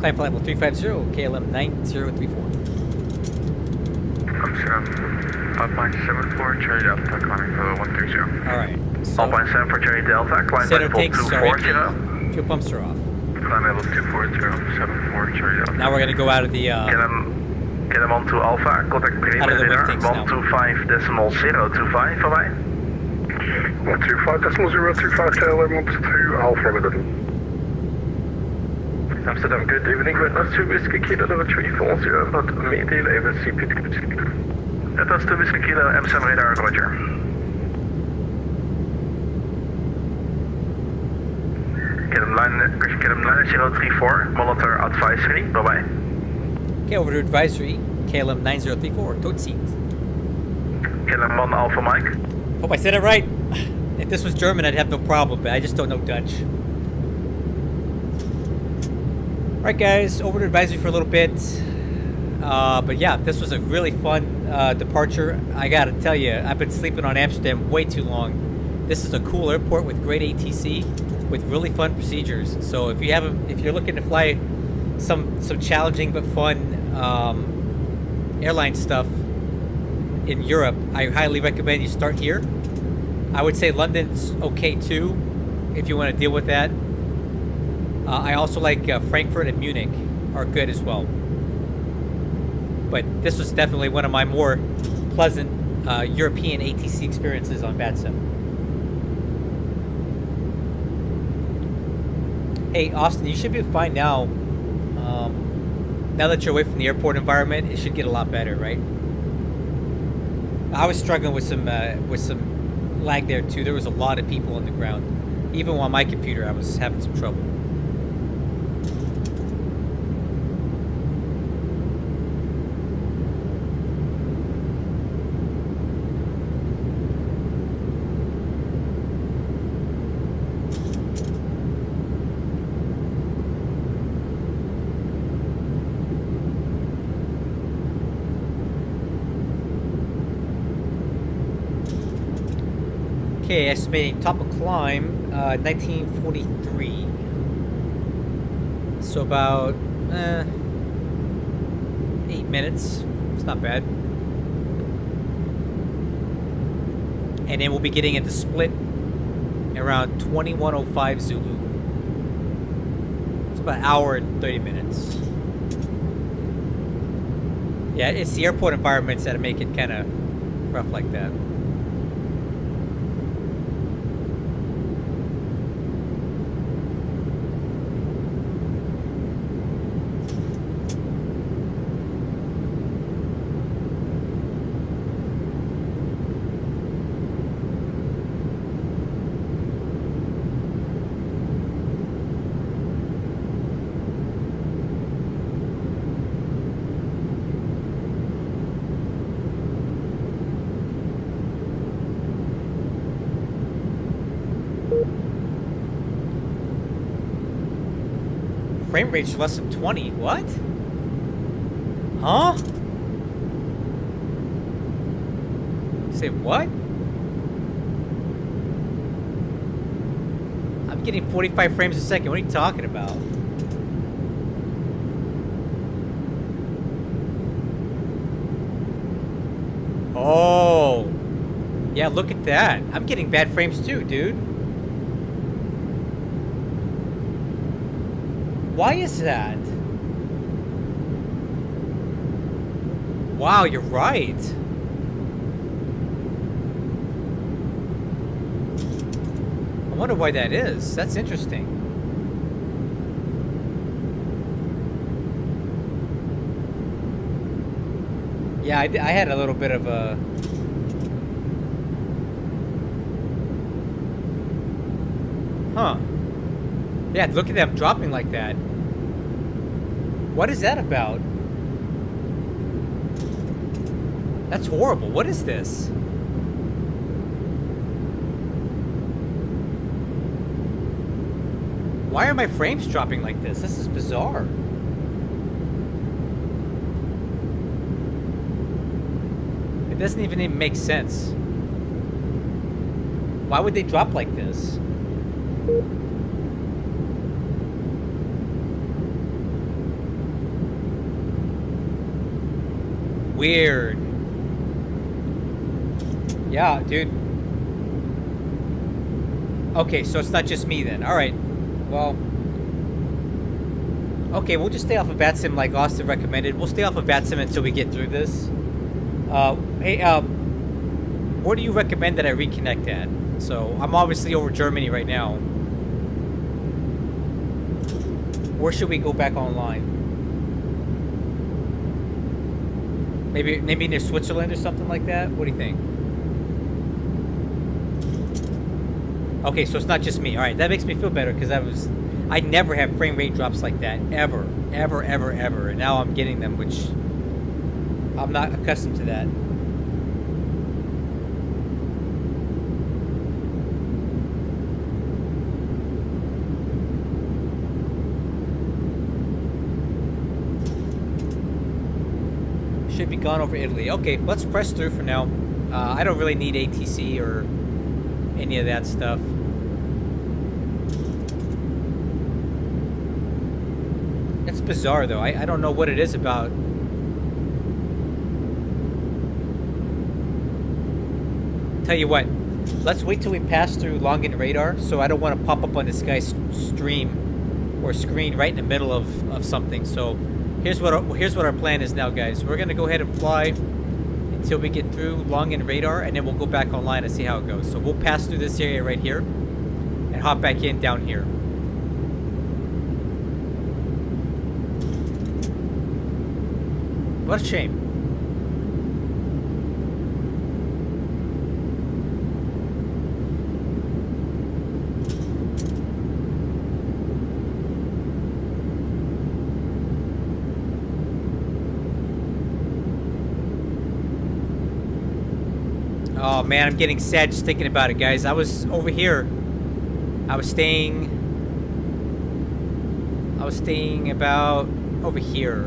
Climb flight level 350, KLM 9034. Amsterdam, Alpine 74, Cherry Delta, climbing for 130. Alright. So Alpine 7 for Cherry Delta, climb center level tanks are empty. 240. Fuel pumps are off. Climb level 240, 74, Cherry Delta. Now we're gonna go out of the KLM 12 Alpha, contact Out of the perimeter, wind tanks now. 125.025, voorbij. 125.025, KLM 12 Alpha with Amsterdam, good evening, witness 2 Whiskey Kilo level 340, but meedelen even CP. That was 2 Whiskey Kilo, M7 radar, roger. KLM 9034, monitor advisory, bye bye. Okay, over to advisory, KLM 9034, tote seat. KLM 1 Alpha Mike. Hope I said it right. If this was German, I'd have no problem, but I just don't know Dutch. Alright guys, over to advisory for a little bit. But yeah, this was a really fun departure. I gotta tell you, I've been sleeping on Amsterdam way too long. This is a cool airport with great ATC, with really fun procedures. So if you're looking to fly some challenging but fun airline stuff, in Europe, I highly recommend you start here. I would say London's okay too, if you want to deal with that. I also like Frankfurt and Munich are good as well. But this was definitely one of my more pleasant European ATC experiences on VATSIM. Hey, Austin, you should be fine now. Now that you're away from the airport environment, it should get a lot better, right? I was struggling with some lag there too. There was a lot of people on the ground. Even on my computer, I was having some trouble. Okay, estimating top of climb, 1943. So about 8 minutes. It's not bad. And then we'll be getting into split around 21:05 Zulu. It's about an hour and 30 minutes. Yeah, it's the airport environments that make it kind of rough like that. Frame rate's less than 20. What? Huh? Say what? I'm getting 45 frames a second. What are you talking about? Oh. Yeah, look at that. I'm getting bad frames too, dude. Why is that? Wow, you're right. I wonder why that is. That's interesting. Yeah, I had a little bit of a... Huh. Yeah, look at them dropping like that. What is that about? That's horrible. What is this? Why are my frames dropping like this? This is bizarre. It doesn't even make sense. Why would they drop like this? Weird. Yeah, dude. Okay, so it's not just me then. Alright. Well. Okay, we'll just stay off of VATSIM like Austin recommended. We'll stay off of VATSIM until we get through this. Hey, where do you recommend that I reconnect at? So, I'm obviously over Germany right now. Where should we go back online? Maybe near Switzerland or something like that? What do you think? Okay, so it's not just me. Alright, that makes me feel better because I never have frame rate drops like that. Ever. Ever, ever, ever. And now I'm getting them, which I'm not accustomed to that. Should be gone over Italy. Okay, let's press through for now. I don't really need ATC or any of that stuff. It's bizarre though. I don't know what it is about. Tell you what, let's wait till we pass through Longan radar, so I don't want to pop up on this guy's stream or screen right in the middle of something. So here's what our plan is now, guys. We're gonna go ahead and fly until we get through Longan radar, and then we'll go back online and see how it goes. So we'll pass through this area right here and hop back in down here. What a shame. Oh man, I'm getting sad just thinking about it, guys. I was over here. I was staying about over here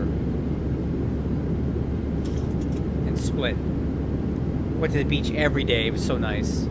in Split. Went to the beach every day. It was so nice.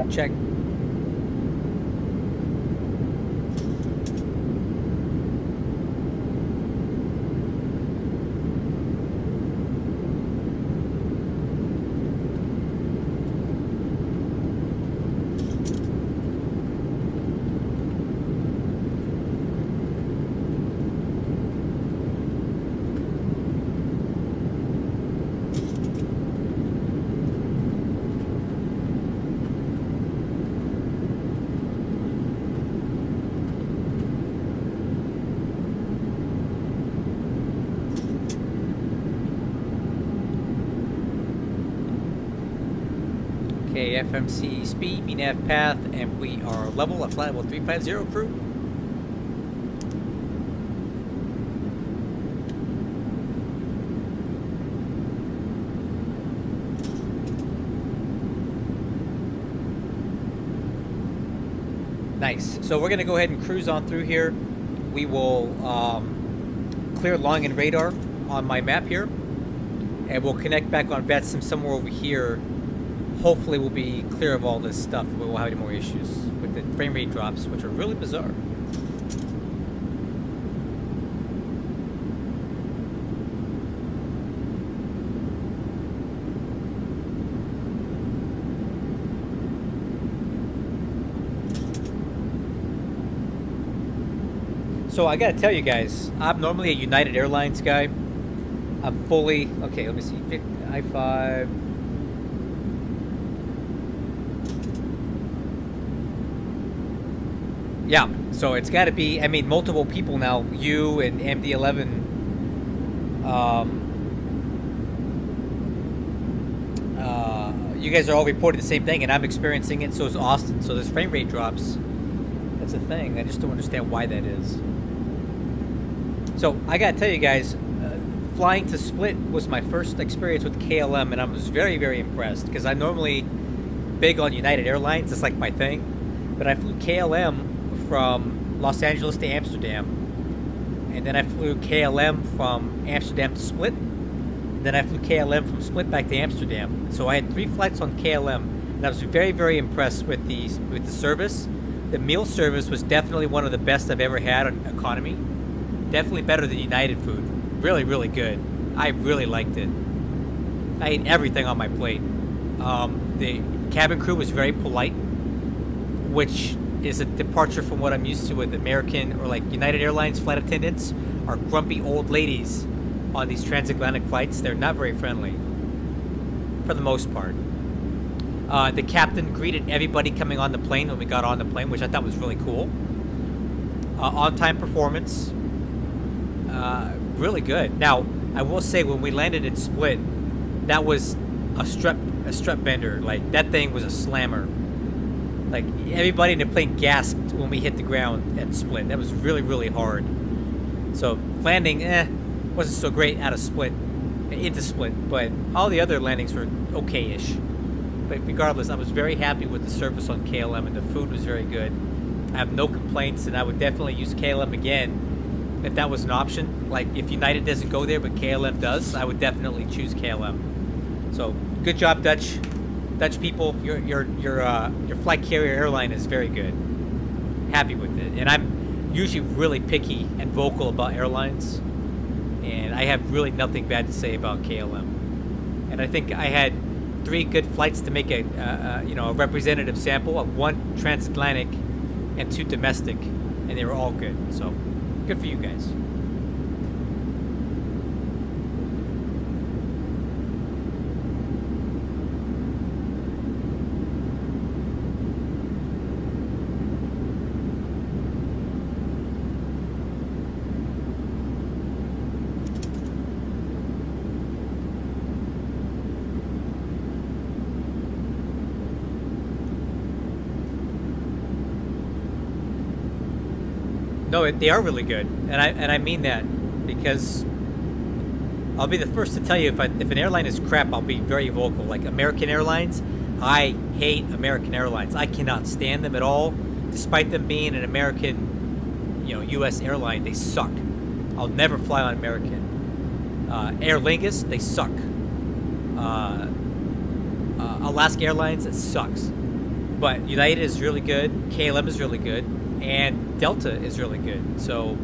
Check. Okay, FMC speed, VNAV path, and we are level at flight level 350 crew. Nice. So we're gonna go ahead and cruise on through here. We will clear Longan radar on my map here, and we'll connect back on VATSIM somewhere over here. Hopefully we'll be clear of all this stuff. We won't have any more issues with the frame rate drops, which are really bizarre. So I gotta tell you guys, I'm normally a United Airlines guy. I'm fully, okay, let me see, I-5. Yeah, so it's got to be, I mean, multiple people now, you and MD-11, you guys are all reporting the same thing, and I'm experiencing it, so is Austin. So there's frame rate drops. That's a thing. I just don't understand why that is. So I got to tell you guys, flying to Split was my first experience with KLM, and I was very, very impressed, because I'm normally big on United Airlines. It's like my thing. But I flew KLM from Los Angeles to Amsterdam, and then I flew KLM from Amsterdam to Split, and then I flew KLM from Split back to Amsterdam. So I had 3 flights on KLM, and I was very, very impressed with the service. The meal service was definitely one of the best I've ever had on economy. Definitely better than United food. Really, really good. I really liked it. I ate everything on my plate. The cabin crew was very polite, which is a departure from what I'm used to with American or like United Airlines flight attendants are grumpy old ladies on these transatlantic flights. They're not very friendly for the most part. The captain greeted everybody coming on the plane when we got on the plane, which I thought was really cool. On-time performance, really good. Now, I will say when we landed in Split, that was a strep bender. Like, that thing was a slammer. Like, everybody in the plane gasped when we hit the ground at Split. That was really, really hard. So, landing, wasn't so great out of Split, into Split, but all the other landings were okay-ish. But regardless, I was very happy with the service on KLM, and the food was very good. I have no complaints, and I would definitely use KLM again if that was an option. Like, if United doesn't go there, but KLM does, I would definitely choose KLM. So, good job, Dutch people. Your flight carrier airline is very good. Happy with it, and I'm usually really picky and vocal about airlines, and I have really nothing bad to say about KLM. And I think I had 3 good flights to make a representative sample of 1 transatlantic and 2 domestic, and they were all good. So, good for you guys. No, they are really good, and I mean that, because I'll be the first to tell you if an airline is crap, I'll be very vocal. Like American Airlines, I hate American Airlines. I cannot stand them at all, despite them being an American, U.S. airline. They suck. I'll never fly on American. Aer Lingus, they suck. Alaska Airlines, it sucks. But United is really good. KLM is really good. And Delta is really good. So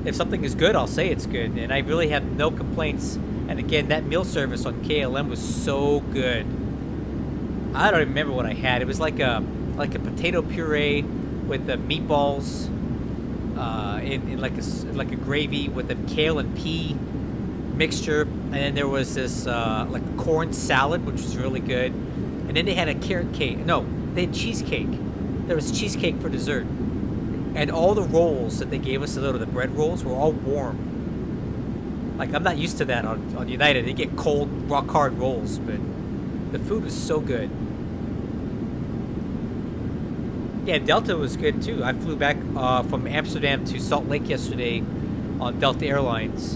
if something is good, I'll say it's good. And I really have no complaints. And again, that meal service on KLM was so good. I don't even remember what I had. It was like a potato puree with the meatballs in like a gravy with a kale and pea mixture. And then there was this like a corn salad, which was really good. And then they had a carrot cake. No, they had cheesecake. There was cheesecake for dessert. And all the rolls that they gave us, the bread rolls, were all warm. Like, I'm not used to that on United. They get cold, rock hard rolls, but the food was so good. Yeah, Delta was good too. I flew back from Amsterdam to Salt Lake yesterday on Delta Airlines.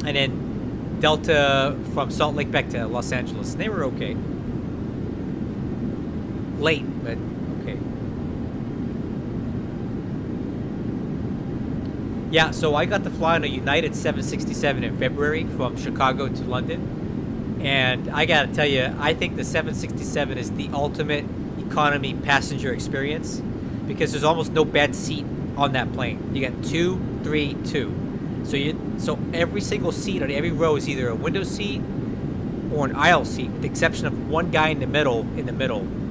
And then Delta from Salt Lake back to Los Angeles. And they were okay. Late, but okay. Yeah, so I got to fly on a United 767 in February from Chicago to London. And I gotta tell you, I think the 767 is the ultimate economy passenger experience, because there's almost no bad seat on that plane. You got 2, 3, 2. So every single seat on every row is either a window seat or an aisle seat, with the exception of one guy in the middle.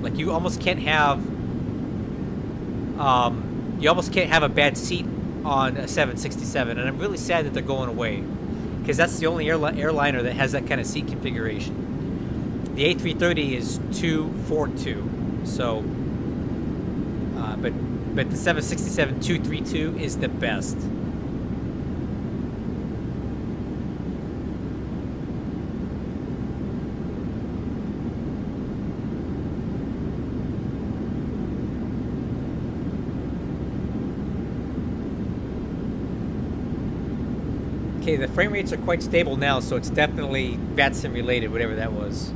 Like, you almost can't have a bad seat on a 767, and I'm really sad that they're going away, because that's the only airliner that has that kind of seat configuration. The A330 is 242, so but the 767 232 is the best. Okay, the frame rates are quite stable now, so it's definitely VATSIM related, whatever that was.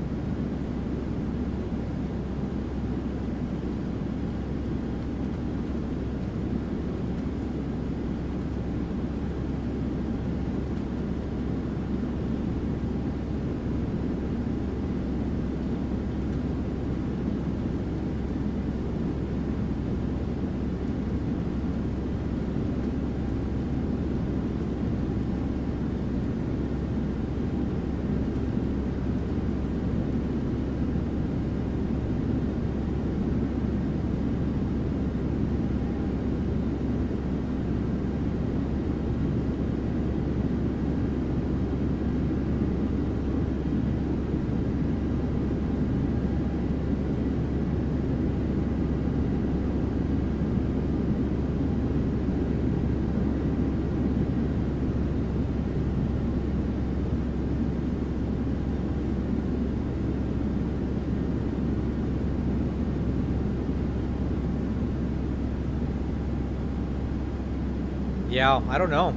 Yeah, I don't know.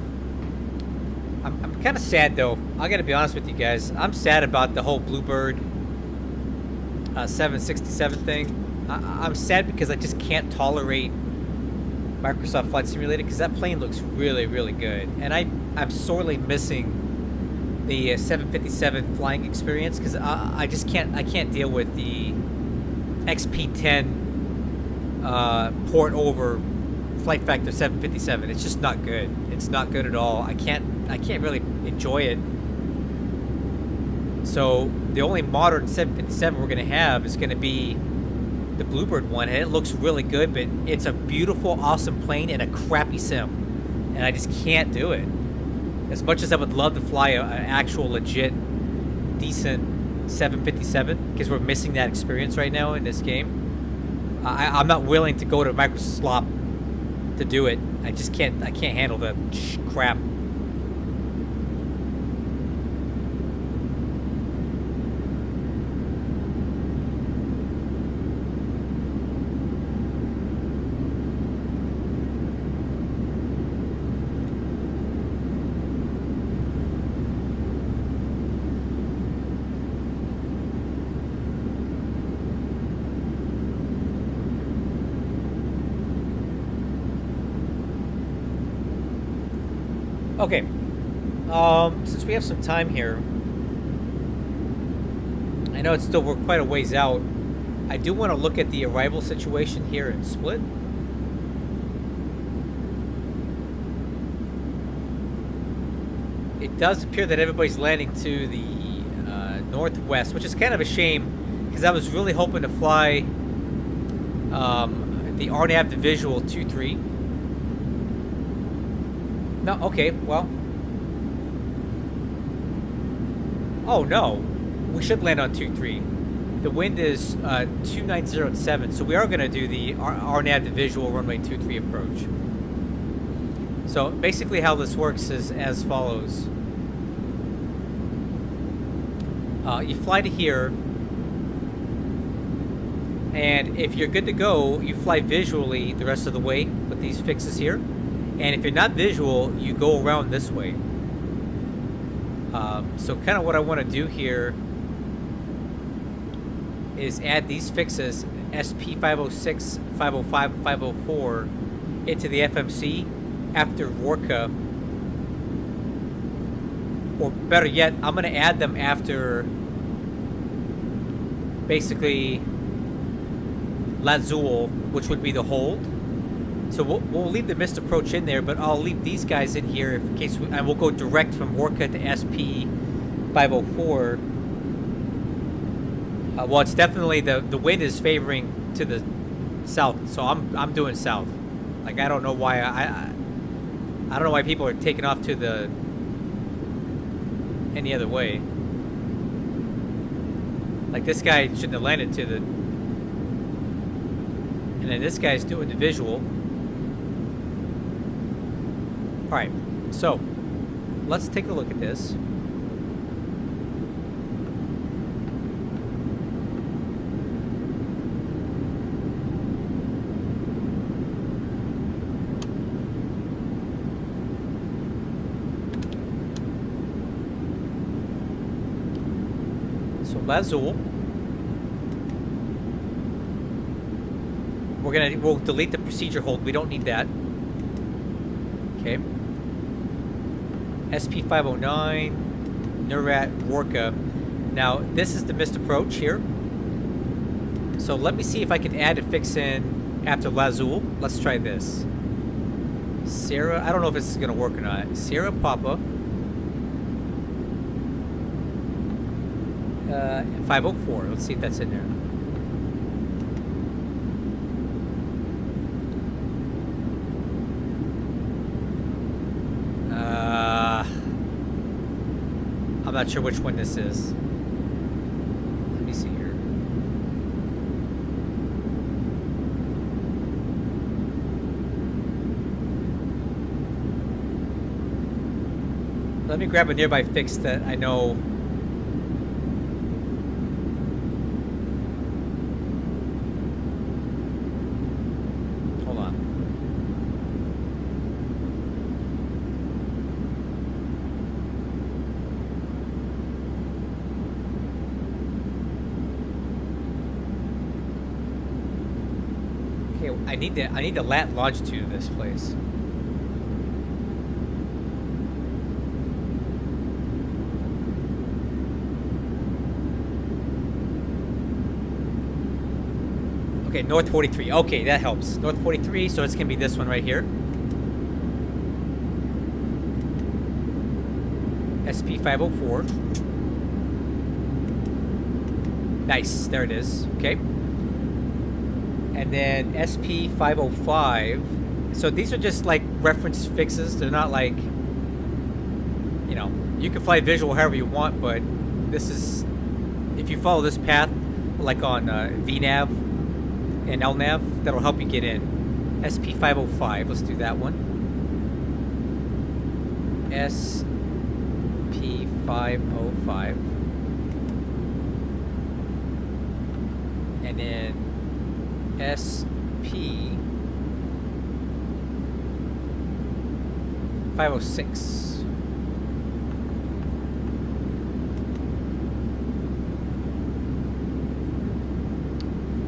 I'm kind of sad though. I gotta be honest with you guys. I'm sad about the whole Bluebird 767 thing. I'm sad because I just can't tolerate Microsoft Flight Simulator because that plane looks really, really good, and I'm sorely missing the 757 flying experience because I just can't deal with the XP10 port over flight factor 757. It's just not good. It's not good at all. I can't really enjoy it. So the only modern 757 we're gonna have is gonna be the Bluebird one, and it looks really good, but it's a beautiful, awesome plane in a crappy sim, and I just can't do it. As much as I would love to fly an actual legit, decent 757, because we're missing that experience right now in this game, I'm not willing to go to Microslop to do it. I just can't. I can't handle the crap. Okay, since we have some time here, I know we're quite a ways out. I do want to look at the arrival situation here in Split. It does appear that everybody's landing to the northwest, which is kind of a shame, because I was really hoping to fly the RNAV to visual 2-3. No, okay, well. Oh, no. We should land on 2-3. The wind is 290 at 7, so we are going to do the RNAV to visual runway 23 approach. So basically how this works is as follows. You fly to here, and if you're good to go, you fly visually the rest of the way with these fixes here. And if you're not visual, you go around this way. So kind of what I want to do here is add these fixes, SP 506, 505, 504, into the FMC after Vorka. Or better yet, I'm going to add them after basically Lazul, which would be the hold. So we'll leave the missed approach in there, but I'll leave these guys in here in case and we'll go direct from Vorka to SP 504. Well, it's definitely the wind is favoring to the south, so I'm doing south. Like I don't know why I don't know why people are taking off to the any other way. Like this guy shouldn't have landed to the, and then this guy's doing the visual. Alright, so let's take a look at this. So Lazul. We'll delete the procedure hold. We don't need that. Okay. SP 509, Nurat, Vorka. Now this is the missed approach here. So let me see if I can add a fix in after Lazul. Let's try this. Sierra, I don't know if this is gonna work or not. Sierra Papa. 504. Let's see if that's in there. I'm not sure which one this is. Let me see here. Let me grab a nearby fix that I know. Hold on. I need the lat longitude of this place. Okay, north 43. Okay, that helps. North 43, so it's gonna be this one right here. SP 504. Nice, there it is. Okay. And then SP 505. So these are just like reference fixes. They're not like, you know, you can fly visual however you want, but this is, if you follow this path, like on VNav and LNav, that'll help you get in. SP 505. Let's do that one. SP 505. And then SP 506.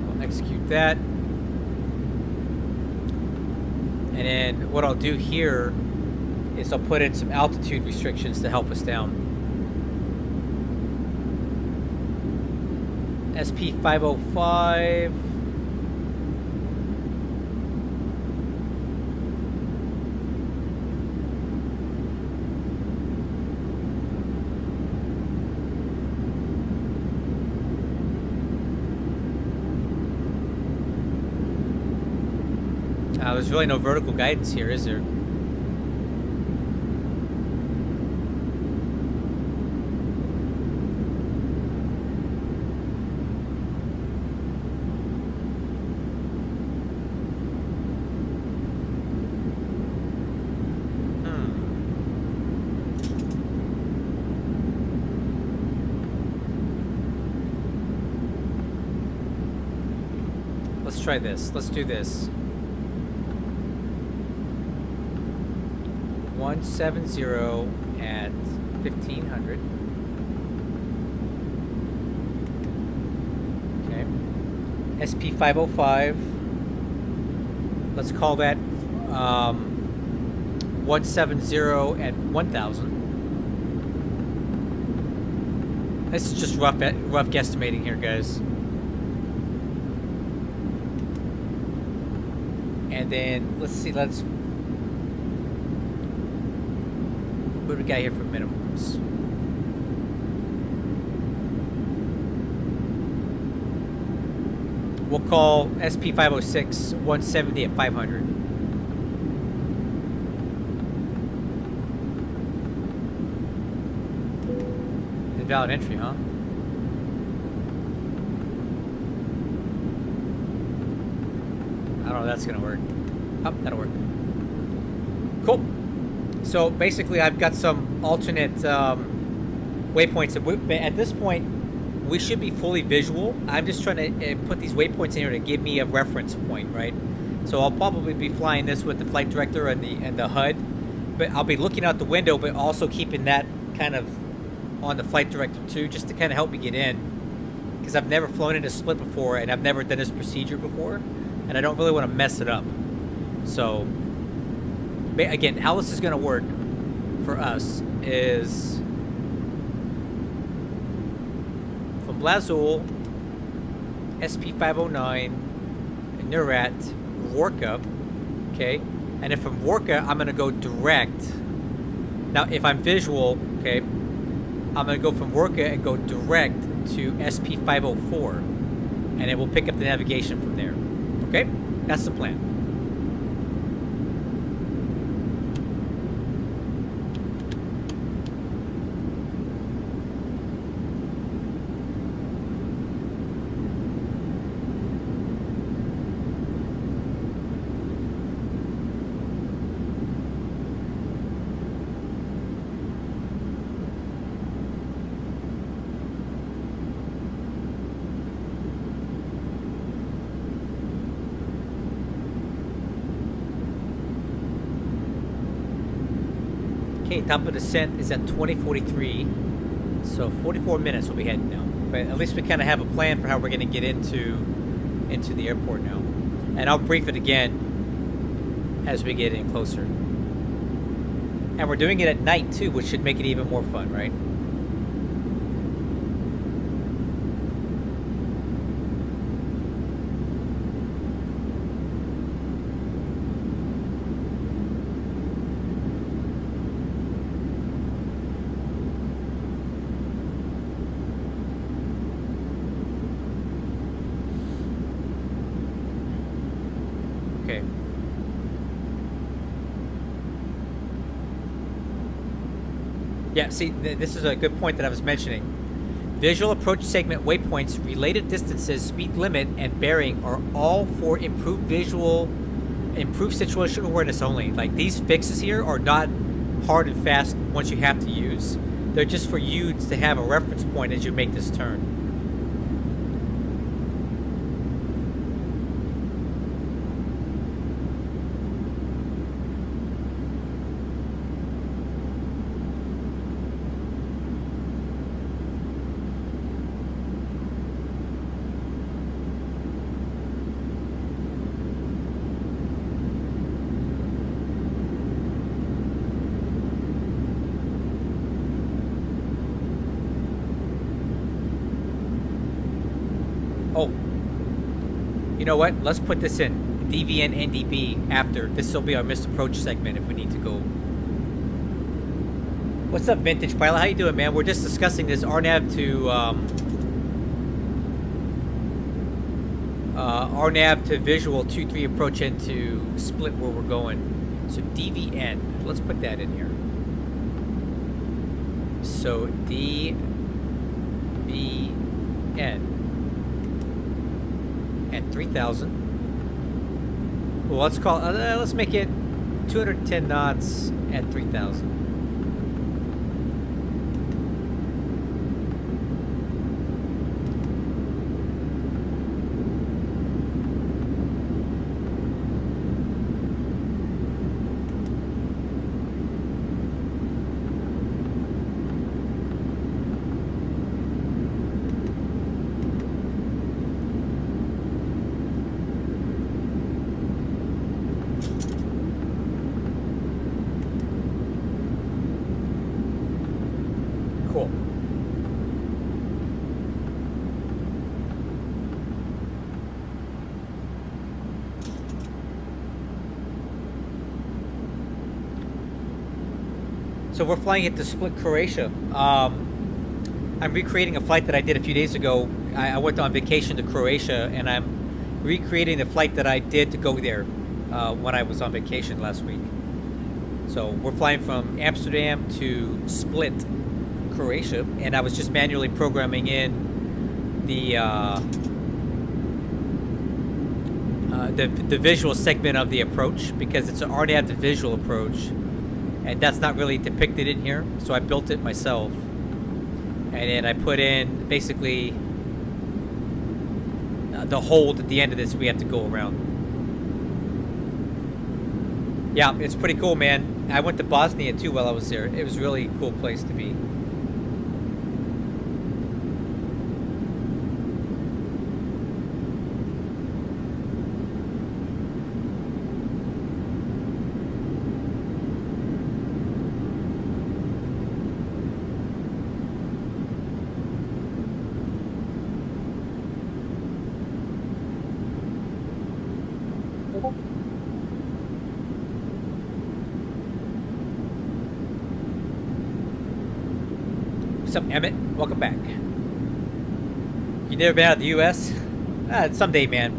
I'll execute that. And then what I'll do here is I'll put in some altitude restrictions to help us down. SP 505. There's really no vertical guidance here, is there? Let's try this. Let's do this. 170 at 1500. Okay. SP 505. Let's call that 170 at 1000. This is just rough guesstimating here, guys. And then let's see. What do we got here for minimums? We'll call SP 506 170 at 500. Invalid entry, huh? I don't know if that's gonna work. Oh, that'll work. Cool. So basically, I've got some alternate waypoints. At this point, we should be fully visual. I'm just trying to put these waypoints in here to give me a reference point, right? So I'll probably be flying this with the flight director and the HUD, but I'll be looking out the window, but also keeping that kind of on the flight director too, just to kind of help me get in. Because I've never flown in a split before, and I've never done this procedure before, and I don't really want to mess it up. So again, how this is going to work for us is from Blazul, SP 509, Nurat, Vorka, okay, and then from Vorka I'm going to go direct. Now if I'm visual, okay, I'm going to go from Vorka and go direct to SP 504, and it will pick up the navigation from there. Okay, that's the plan. Okay, top of descent is at 2043, so 44 minutes we'll be heading now. But at least we kind of have a plan for how we're going to get into the airport now. And I'll brief it again as we get in closer. And we're doing it at night too, which should make it even more fun, right? Okay. Yeah, see, this is a good point that I was mentioning. Visual approach segment waypoints, related distances, speed limit, and bearing are all for improved situational awareness only. Like, these fixes here are not hard and fast ones you have to use. They're just for you to have a reference point as you make this turn. Oh, you know what? Let's put this in DVN NDB after. This will be our missed approach segment if we need to go. What's up, Vintage Pilot? How you doing, man? We're just discussing this RNAV to visual 2-3 approach into split where we're going. So DVN. Let's put that in here. So DVN. At 3,000. Well, let's make it 210 knots at 3,000. Cool. So we're flying it to Split, Croatia. I'm recreating a flight that I did a few days ago. I went on vacation to Croatia, and I'm recreating the flight that I did to go there when I was on vacation last week. So we're flying from Amsterdam to Split, Croatia, and I was just manually programming in the visual segment of the approach, because it's an RNAV to visual approach, and that's not really depicted in here. So I built it myself, and then I put in basically the hold at the end of this we have to go around. Yeah, it's pretty cool, man. I went to Bosnia too while I was there. It was really a cool place to be. What's up, Emmett? Welcome back. You never been out of the U.S.? Someday, man.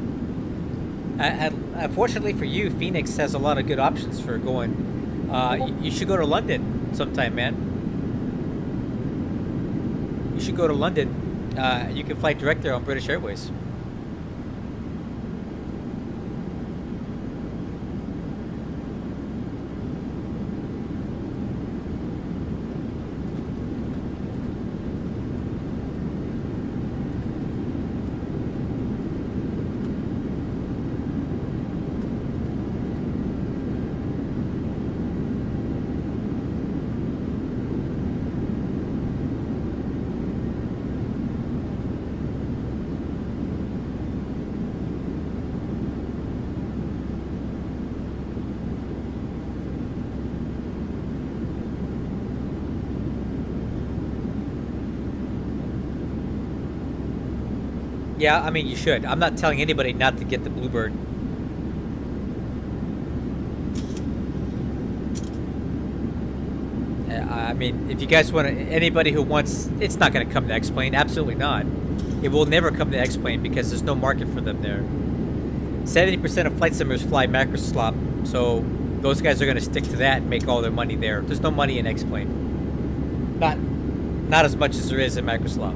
Unfortunately for you, Phoenix has a lot of good options for going. You should go to London sometime, man. You should go to London. You can fly direct there on British Airways. Yeah, I mean, you should. I'm not telling anybody not to get the Bluebird. I mean, if you guys want to, anybody who wants, it's not going to come to X-Plane. Absolutely not. It will never come to X-Plane because there's no market for them there. 70% of flight simulators fly macro slop, so those guys are going to stick to that and make all their money there. There's no money in X-Plane. Not as much as there is in macro slop.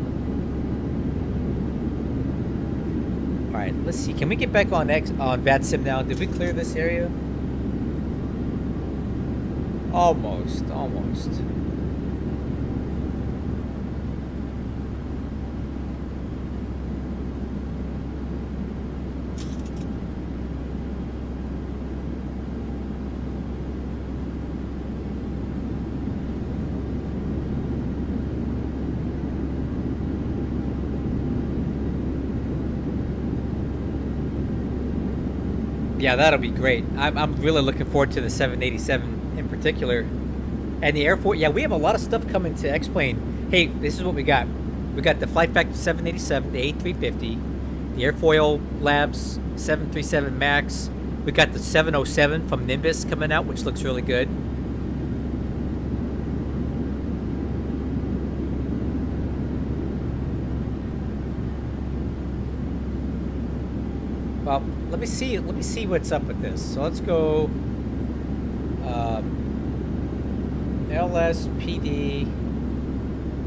All right, let's see. Can we get back on VATSIM now? Did we clear this area? Almost. Yeah, that'll be great. I'm really looking forward to the 787 in particular. And the Air Force, yeah, we have a lot of stuff coming to X-Plane. Hey, this is what we got. We got the Flight Factor 787, the A350, the Airfoil Labs 737 MAX. We got the 707 from Nimbus coming out, which looks really good. Well, let me see what's up with this. So let's go LSPD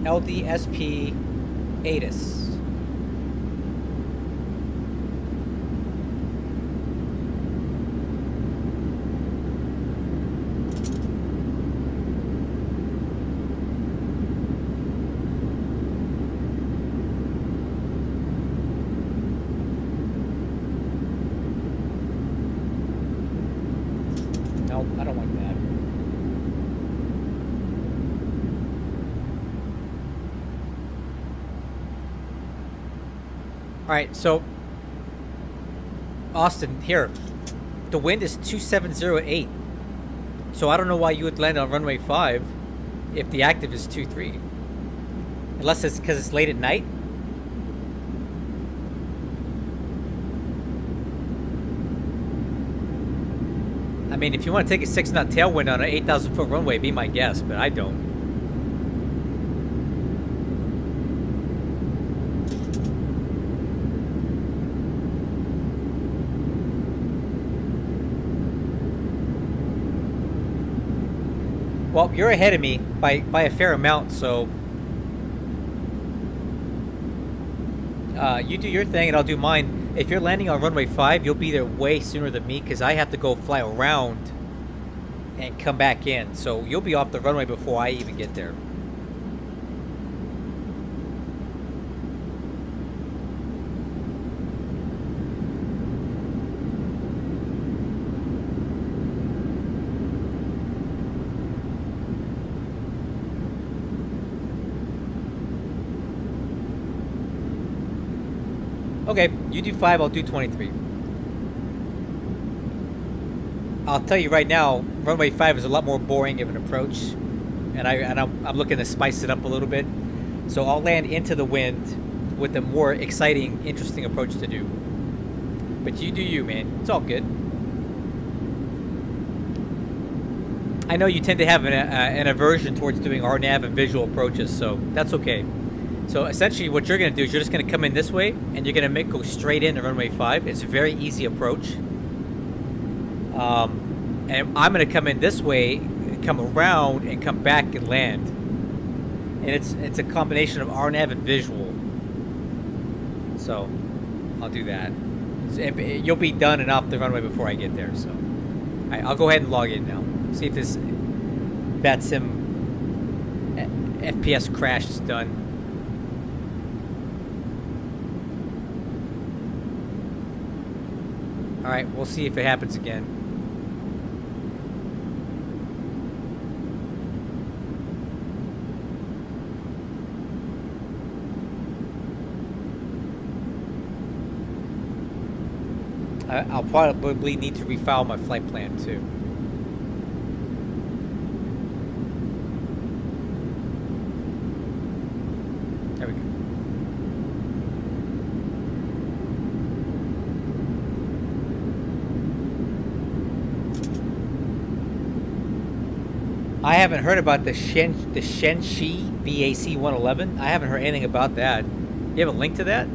LDSP ATIS. No, I don't want that. All right, so Austin, here, the wind is 2708. So I don't know why you would land on runway 5 if the active is 23. Unless it's because it's late at night. I mean, if you want to take a 6-knot tailwind on an 8,000-foot runway, be my guest, but I don't. Well, you're ahead of me by a fair amount, so you do your thing and I'll do mine. If you're landing on runway 5, you'll be there way sooner than me because I have to go fly around and come back in. So you'll be off the runway before I even get there. Okay, you do 5, I'll do 23. I'll tell you right now, runway 5 is a lot more boring of an approach, and I'm looking to spice it up a little bit. So I'll land into the wind with a more exciting, interesting approach to do. But you do you, man. It's all good. I know you tend to have an aversion towards doing RNAV and visual approaches, so that's okay. So essentially what you're going to do is you're just going to come in this way and you're going to go straight into runway 5. It's a very easy approach. And I'm going to come in this way, come around, and come back and land. And it's a combination of RNAV and visual. So I'll do that. You'll be done and off the runway before I get there. So all right, I'll go ahead and log in now. See if this VATSIM FPS crash is done. Alright, we'll see if it happens again. I'll probably need to refile my flight plan too. There we go. I haven't heard about the Shenxi BAC 111. I haven't heard anything about that. You have a link to that?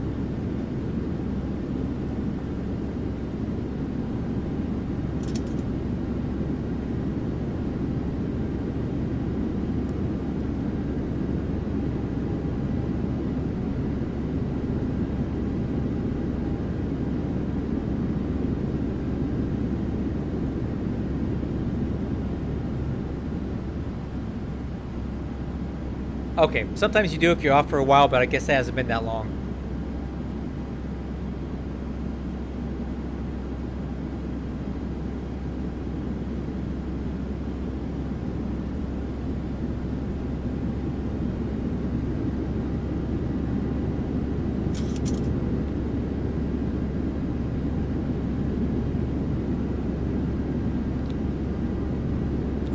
Okay, sometimes you do if you're off for a while, but I guess that hasn't been that long.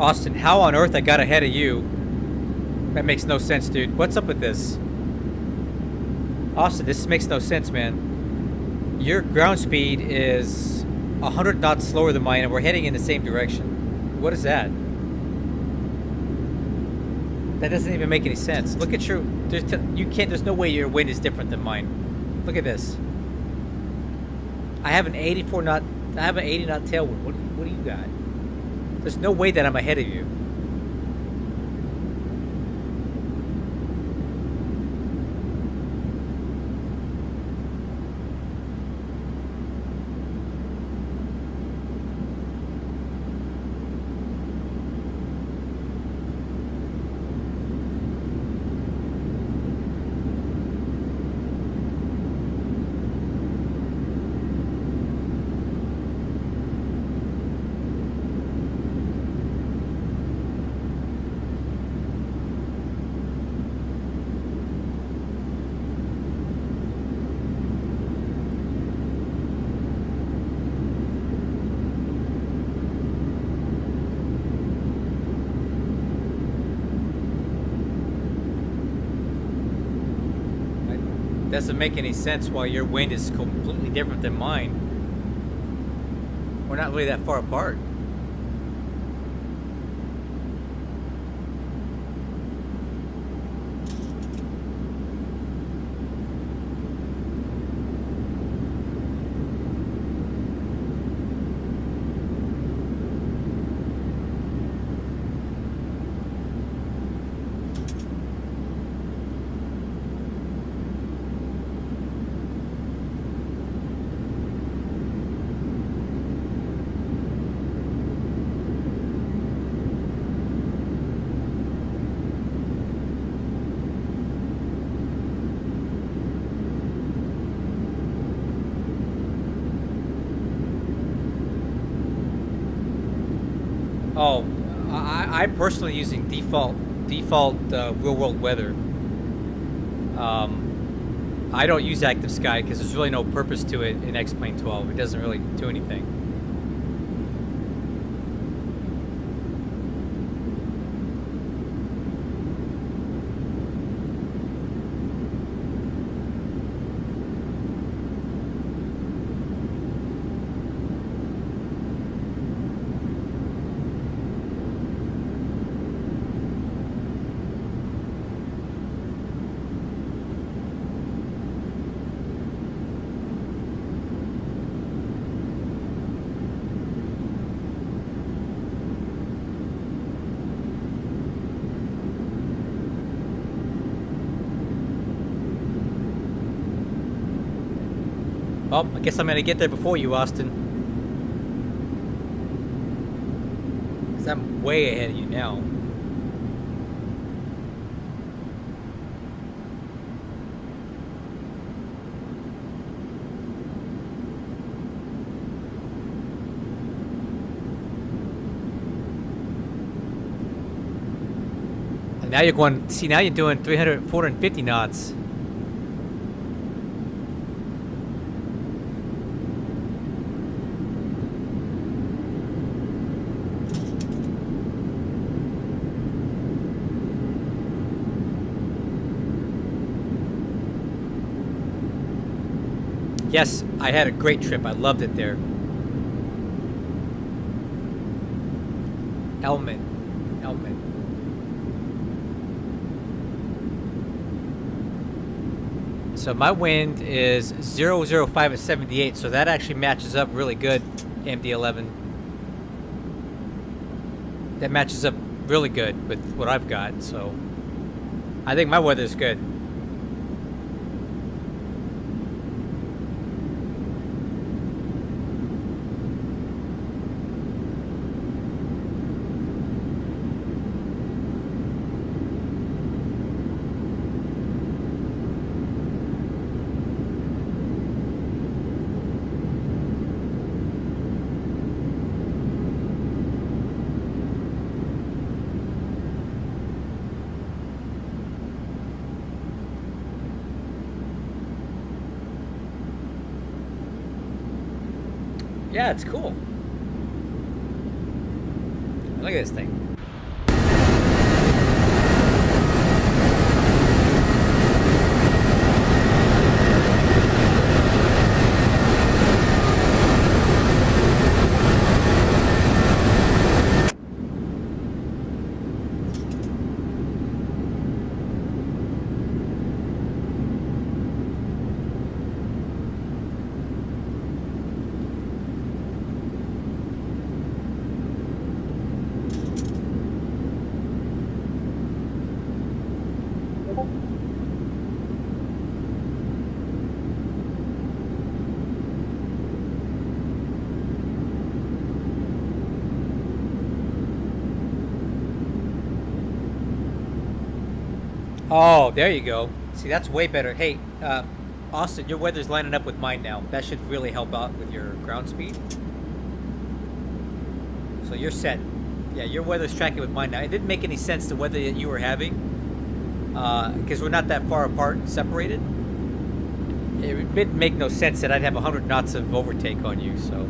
Austin, how on earth I got ahead of you? That makes no sense, dude. What's up with this? Austin, this makes no sense, man. Your ground speed is 100 knots slower than mine, and we're heading in the same direction. What is that? That doesn't even make any sense. Look at your... There's no way your wind is different than mine. Look at this. I have an 84 knot... I have an 80 knot tailwind. What do you got? There's no way that I'm ahead of you. Doesn't make any sense why your wind is completely different than mine. We're not really that far apart. Oh, I'm personally using default real world weather. I don't use active sky because there's really no purpose to it in X-Plane 12. It doesn't really do anything. Well, I guess I'm gonna get there before you, Austin. Because I'm way ahead of you now. And now you're going, see, now you're doing 450 knots. Yes, I had a great trip. I loved it there. Elman. So my wind is 005 at 78, so that actually matches up really good, MD11. That matches up really good with what I've got, so I think my weather's good. Yeah, it's cool. Look at this thing. Oh, there you go. See, that's way better. Hey, Austin, your weather's lining up with mine now. That should really help out with your ground speed. So you're set. Yeah, your weather's tracking with mine now. It didn't make any sense, the weather that you were having, because we're not that far apart and separated. It didn't make no sense that I'd have 100 knots of overtake on you, so...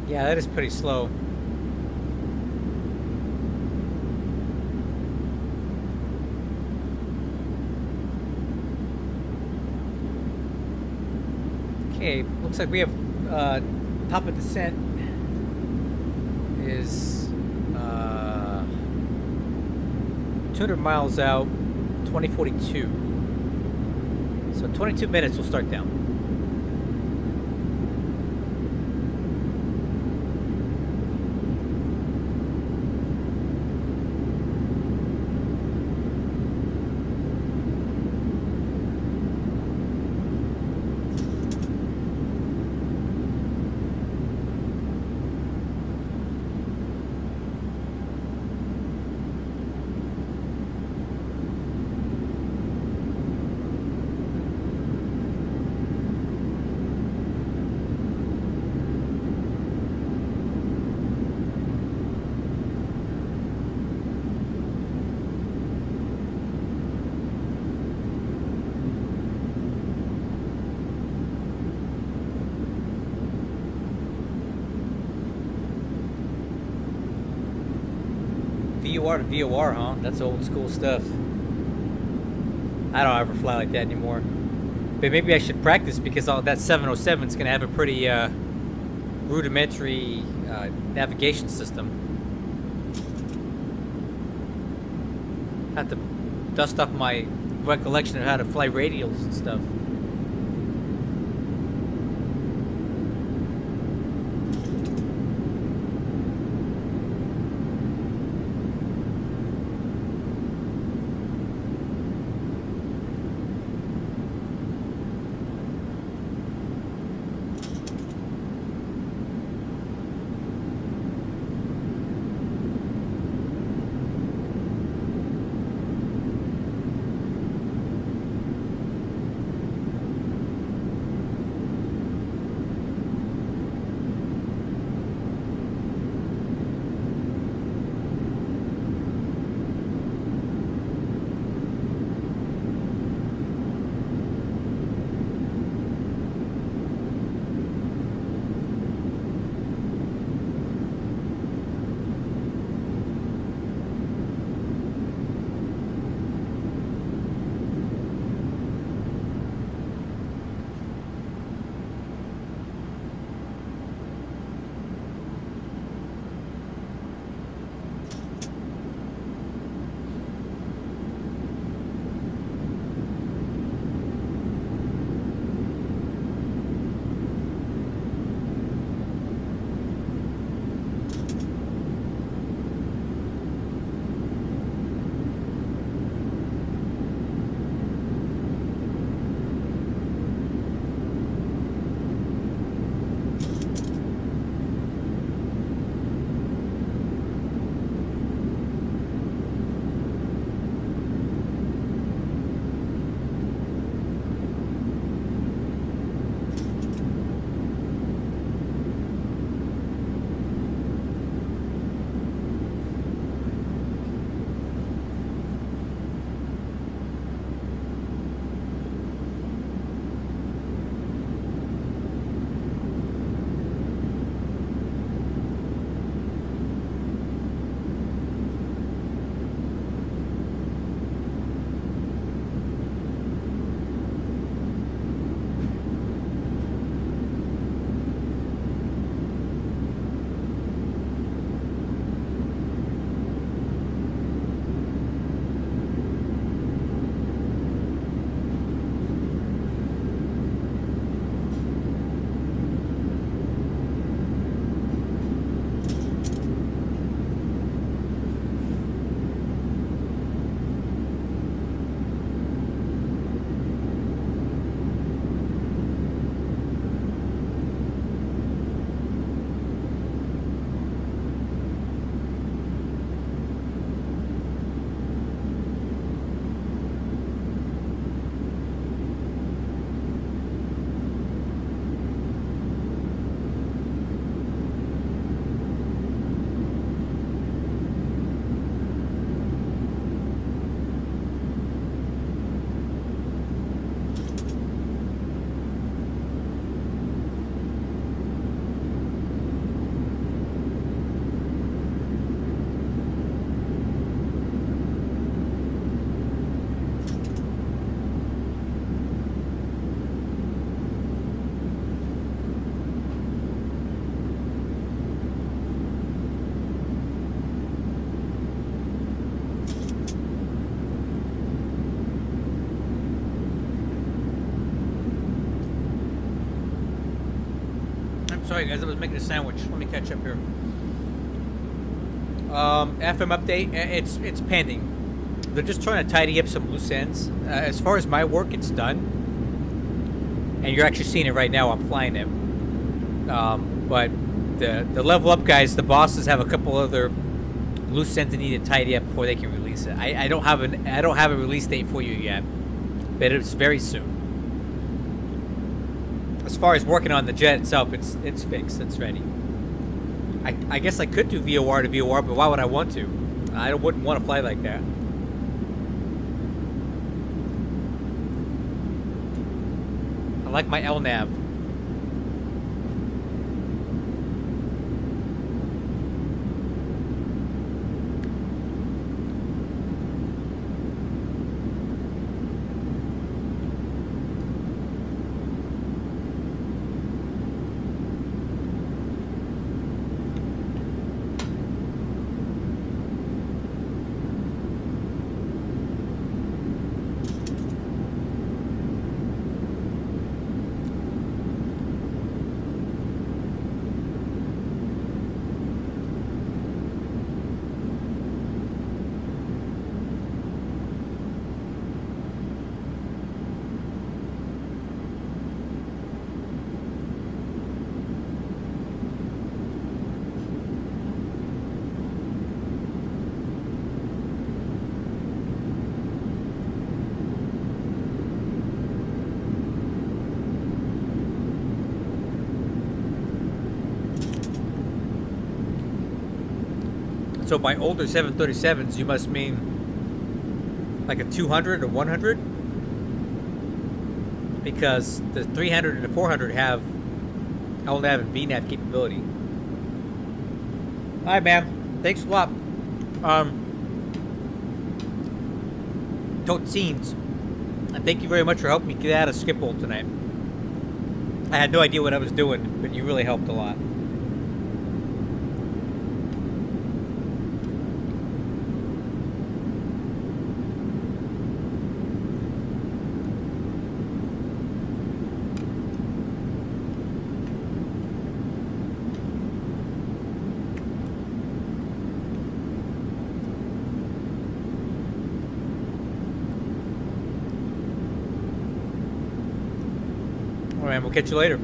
Yeah, that is pretty slow. Okay, looks like we have top of descent is 200 miles out, 2042. So 22 minutes we'll start down. VOR to VOR, huh? That's old school stuff. I don't ever fly like that anymore. But maybe I should practice, because all that 707 is going to have a pretty rudimentary navigation system. Have to dust off my recollection of how to fly radials and stuff. Sorry guys, I was making a sandwich. Let me catch up here. FM update, it's pending. They're just trying to tidy up some loose ends. As far as my work, it's done. And you're actually seeing it right now. I'm flying it. But the level up guys, the bosses have a couple other loose ends they need to tidy up before they can release it. I don't have a release date for you yet, but it's very soon. As far as working on the jet itself, it's fixed. It's ready. I guess I could do VOR to VOR, but why would I want to? I wouldn't want to fly like that. I like my LNAV. So by older 737s, you must mean like a 200 or 100? Because the 300 and the 400 have LNAV and VNAV capability. Alright, man. Thanks a lot. Totes scenes. And thank you very much for helping me get out of Schiphol tonight. I had no idea what I was doing, but you really helped a lot. Alright, we'll catch you later.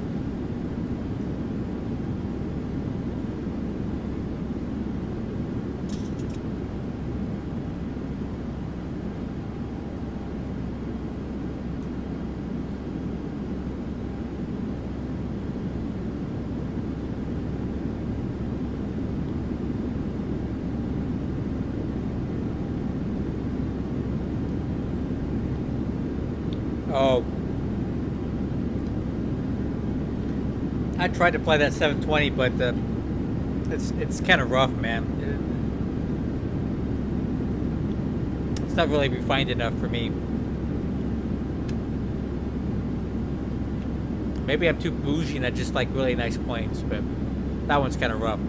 Oh. I tried to play that 720, but it's kind of rough, man. It's not really refined enough for me. Maybe I'm too bougie and I just like really nice planes, but that one's kind of rough.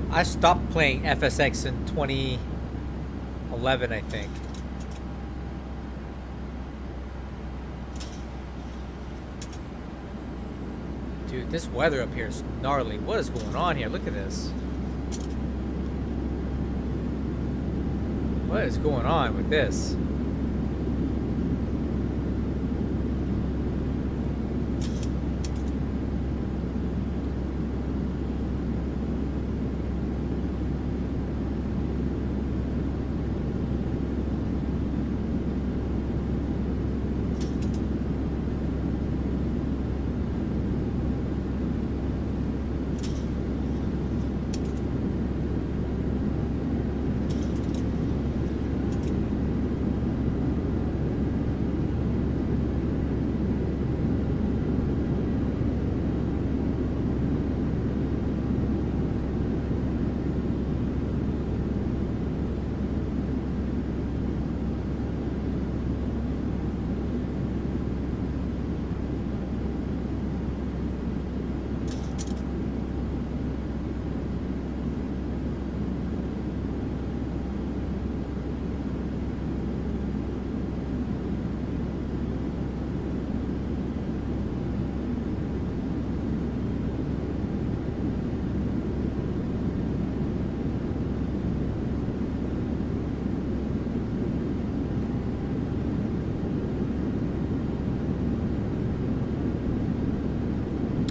I stopped playing FSX in 2011, I think. Dude, this weather up here is gnarly. What is going on here? Look at this. What is going on with this?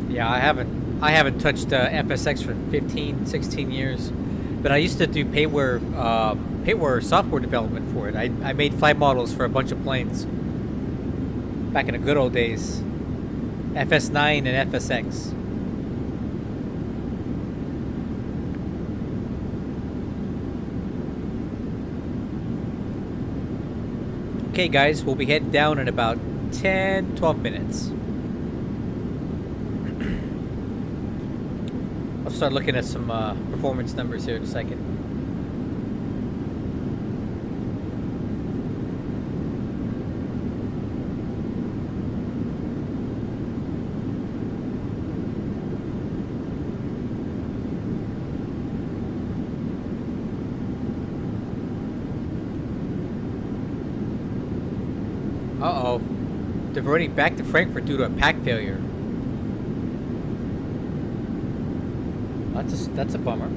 Yeah, I haven't touched FSX for 15, 16 years. but I used to do payware software development for it. I made flight models for a bunch of planes back in the good old days. FS9 and FSX. Okay guys, we'll be heading down in about 10-12 minutes. I'll start looking at some performance numbers here in a second. Uh-oh. Diverting back to Frankfurt due to a pack failure. That's a bummer.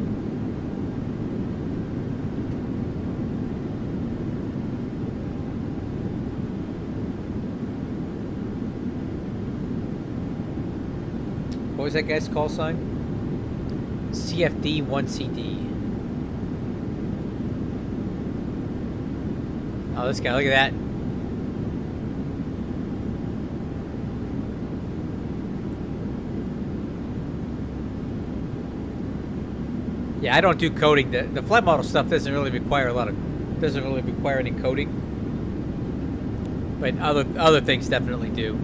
What was that guy's call sign? CFD1CD. Oh, this guy, look at that. Yeah, I don't do coding. The flight model stuff doesn't really require any coding. But other things definitely do.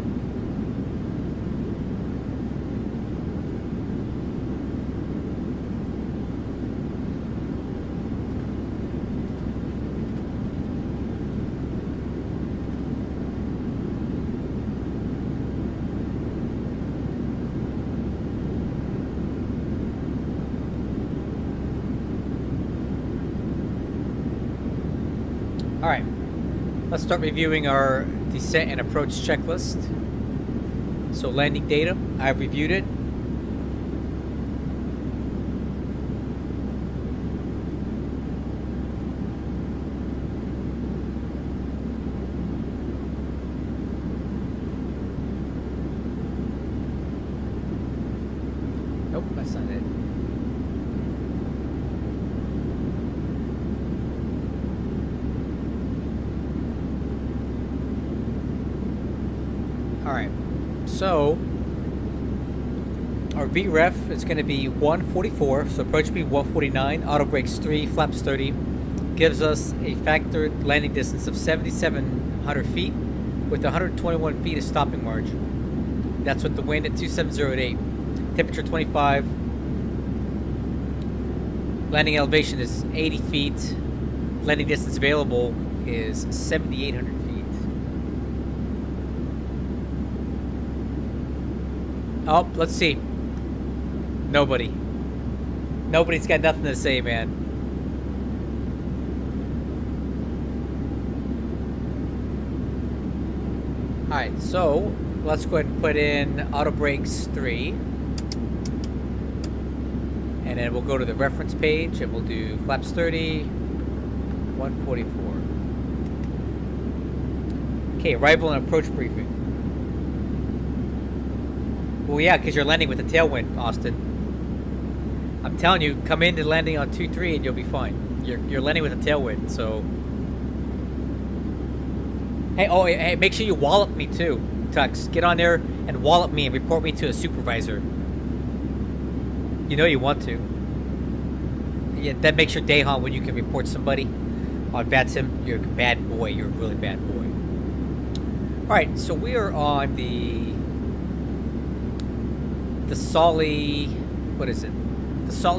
Alright, let's start reviewing our descent and approach checklist. So landing data, I've reviewed it. Nope, that's not it. Alright, so our VREF is going to be 144, so approach speed 149, auto brakes 3, flaps 30, gives us a factored landing distance of 7,700 feet with 121 feet of stopping margin. That's with the wind at 270 at 8, temperature 25, landing elevation is 80 feet, landing distance available is 7,800 feet. Oh, let's see. Nobody's got nothing to say, man. Alright, so let's go ahead and put in auto brakes 3. And then we'll go to the reference page and we'll do flaps 30, 144. Okay, arrival and approach briefing. Well, yeah, because you're landing with a tailwind, Austin. I'm telling you, come into landing on 2-3 and you'll be fine. You're landing with a tailwind, so... Hey, make sure you wallop me too, Tux. Get on there and wallop me and report me to a supervisor. You know you want to. Yeah, that makes your day, huh, when you can report somebody on VATSIM. You're a bad boy. You're a really bad boy. Alright, so we are on the Solly, what is it? The Sol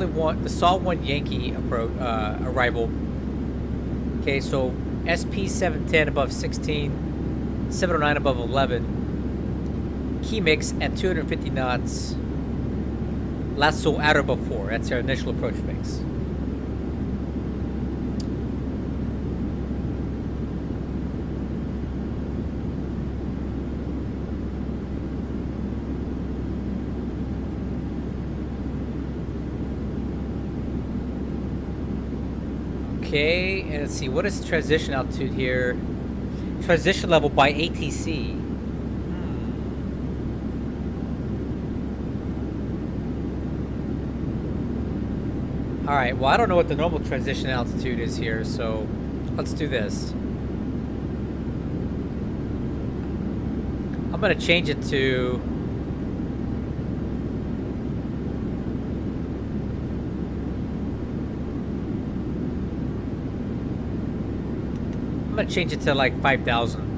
1 Yankee arrival. Okay, so SP 710 above 16, 709 above 11, key mix at 250 knots, lasso at or above 4. That's our initial approach mix. Okay, and let's see, what is transition altitude here? Transition level by ATC. Alright, well I don't know what the normal transition altitude is here, so let's do this. I'm gonna change it to... I'm gonna change it to like 5,000.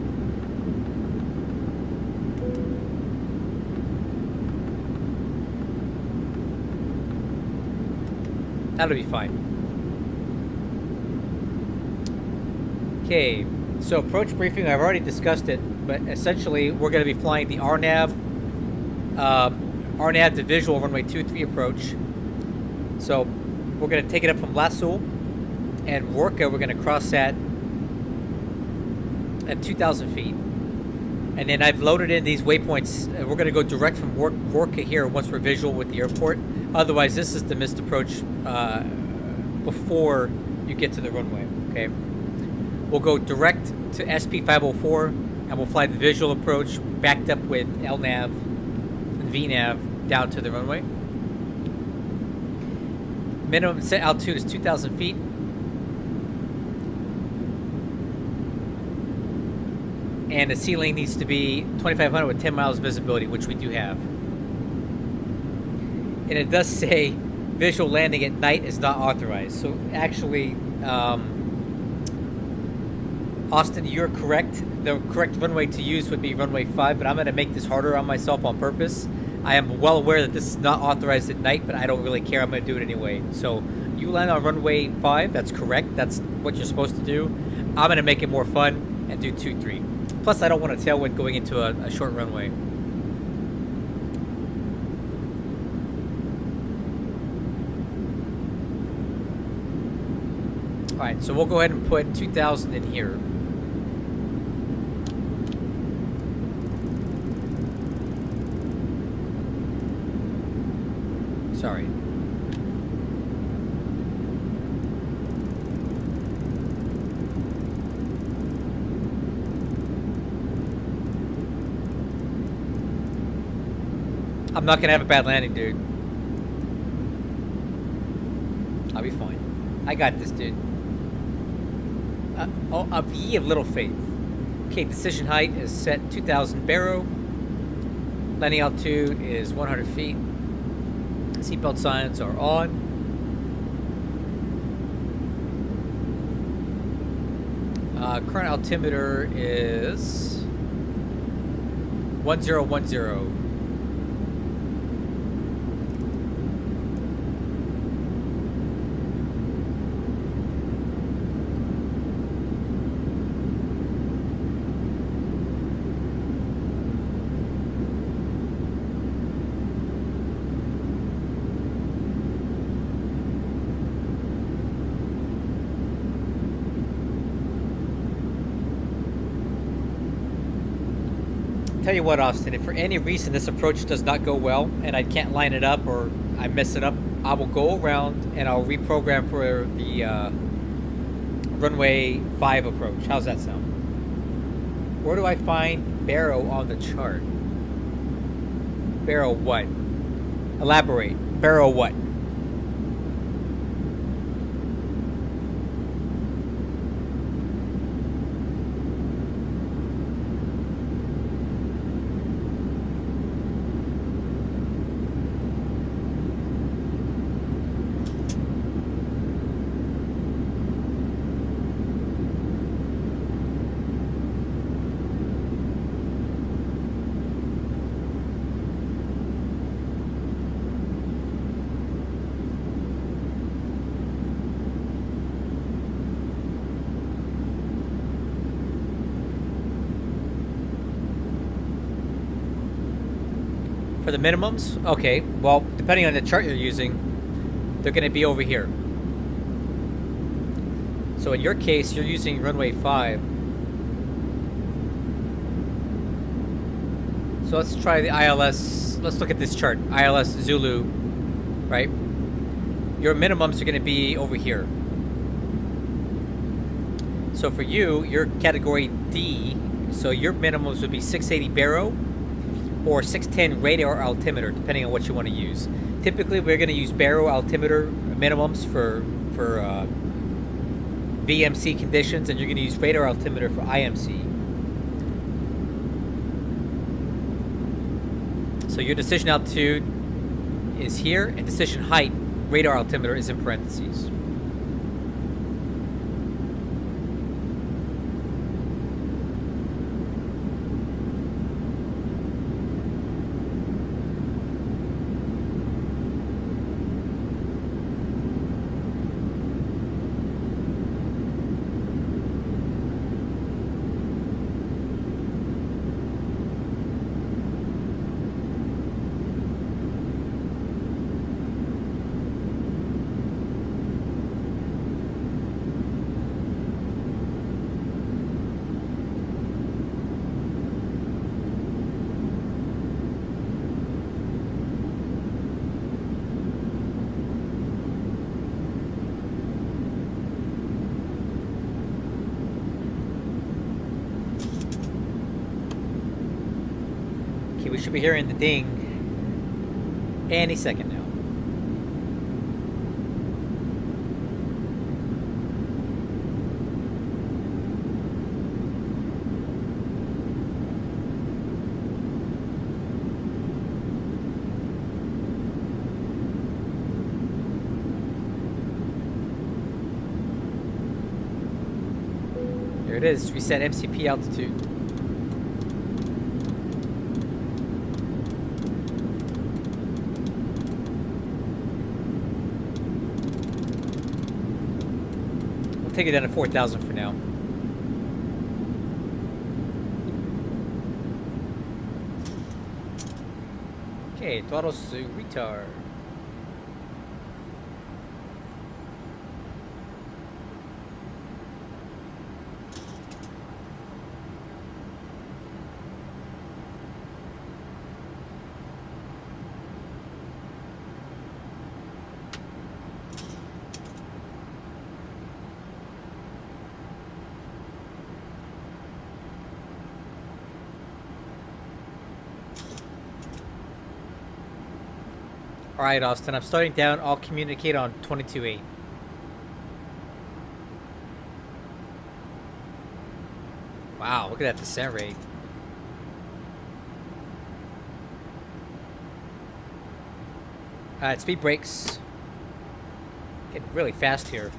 That'll be fine. Okay, so approach briefing, I've already discussed it, but essentially we're going to be flying the RNAV to visual runway 23 approach. So we're going to take it up from Lasso and Worka, we're going to cross at 2,000 feet. And then I've loaded in these waypoints. We're going to go direct from Worka here once we're visual with the airport. Otherwise, this is the missed approach before you get to the runway, okay? We'll go direct to SP504, and we'll fly the visual approach backed up with LNAV and VNAV down to the runway. Minimum set altitude is 2,000 feet. And the ceiling needs to be 2,500 with 10 miles visibility, which we do have. And it does say visual landing at night is not authorized. So actually, Austin, you're correct. The correct runway to use would be runway 5, but I'm going to make this harder on myself on purpose. I am well aware that this is not authorized at night, but I don't really care. I'm going to do it anyway. So you land on runway 5. That's correct. That's what you're supposed to do. I'm going to make it more fun and do 2-3. Plus, I don't want a tailwind going into a short runway. Alright, so we'll go ahead and put 2,000 in here. Sorry. I'm not gonna have a bad landing, dude. I'll be fine. I got this, dude. A V of little faith. Okay, decision height is set 2,000 barrow. Landing altitude is 100 feet. Seatbelt signs are on. Current altimeter is 1010. Tell you what, Austin, if for any reason this approach does not go well and I can't line it up or I mess it up, I will go around and I'll reprogram for the runway 5 approach. How's that sound? Where do I find barrow on the chart? Barrow what? Elaborate. Barrow what? For the minimums? Okay, well, depending on the chart you're using, they're going to be over here. So in your case, you're using runway 5. So let's try the ILS. Let's look at this chart. ILS Zulu, right? Your minimums are going to be over here. So for you, your category D, so your minimums would be 680 baro or 610 radar altimeter, depending on what you want to use. Typically, we're going to use baro altimeter minimums for VMC conditions, and you're going to use radar altimeter for IMC. So your decision altitude is here, and decision height, radar altimeter, is in parentheses. We should be hearing the ding any second now. There it is, reset MCP altitude. Take it down to 4,000 for now. Okay, throttles to retard. Alright, Austin, I'm starting down. I'll communicate on 22.8. Wow, look at that descent rate. Alright, speed brakes. Getting really fast here.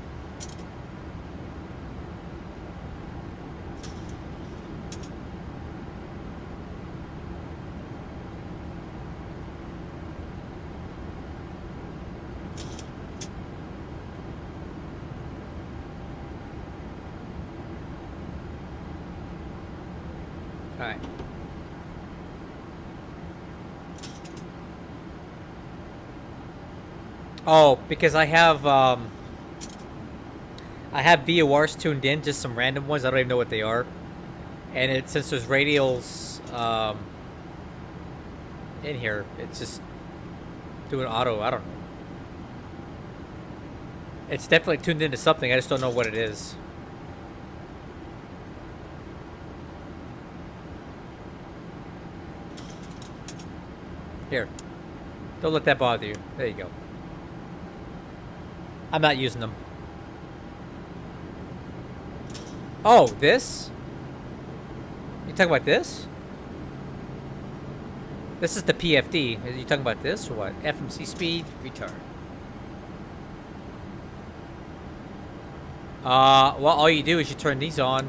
Alright. Oh, because I have VORs tuned in, just some random ones. I don't even know what they are. And since there's radials in here, it's just doing auto. I don't know. It's definitely tuned into something. I just don't know what it is. Here. Don't let that bother you. There you go. I'm not using them. Oh, this? You talking about this? This is the PFD. Are you talking about this or what? FMC speed? Retard. Well, all you do is you turn these on.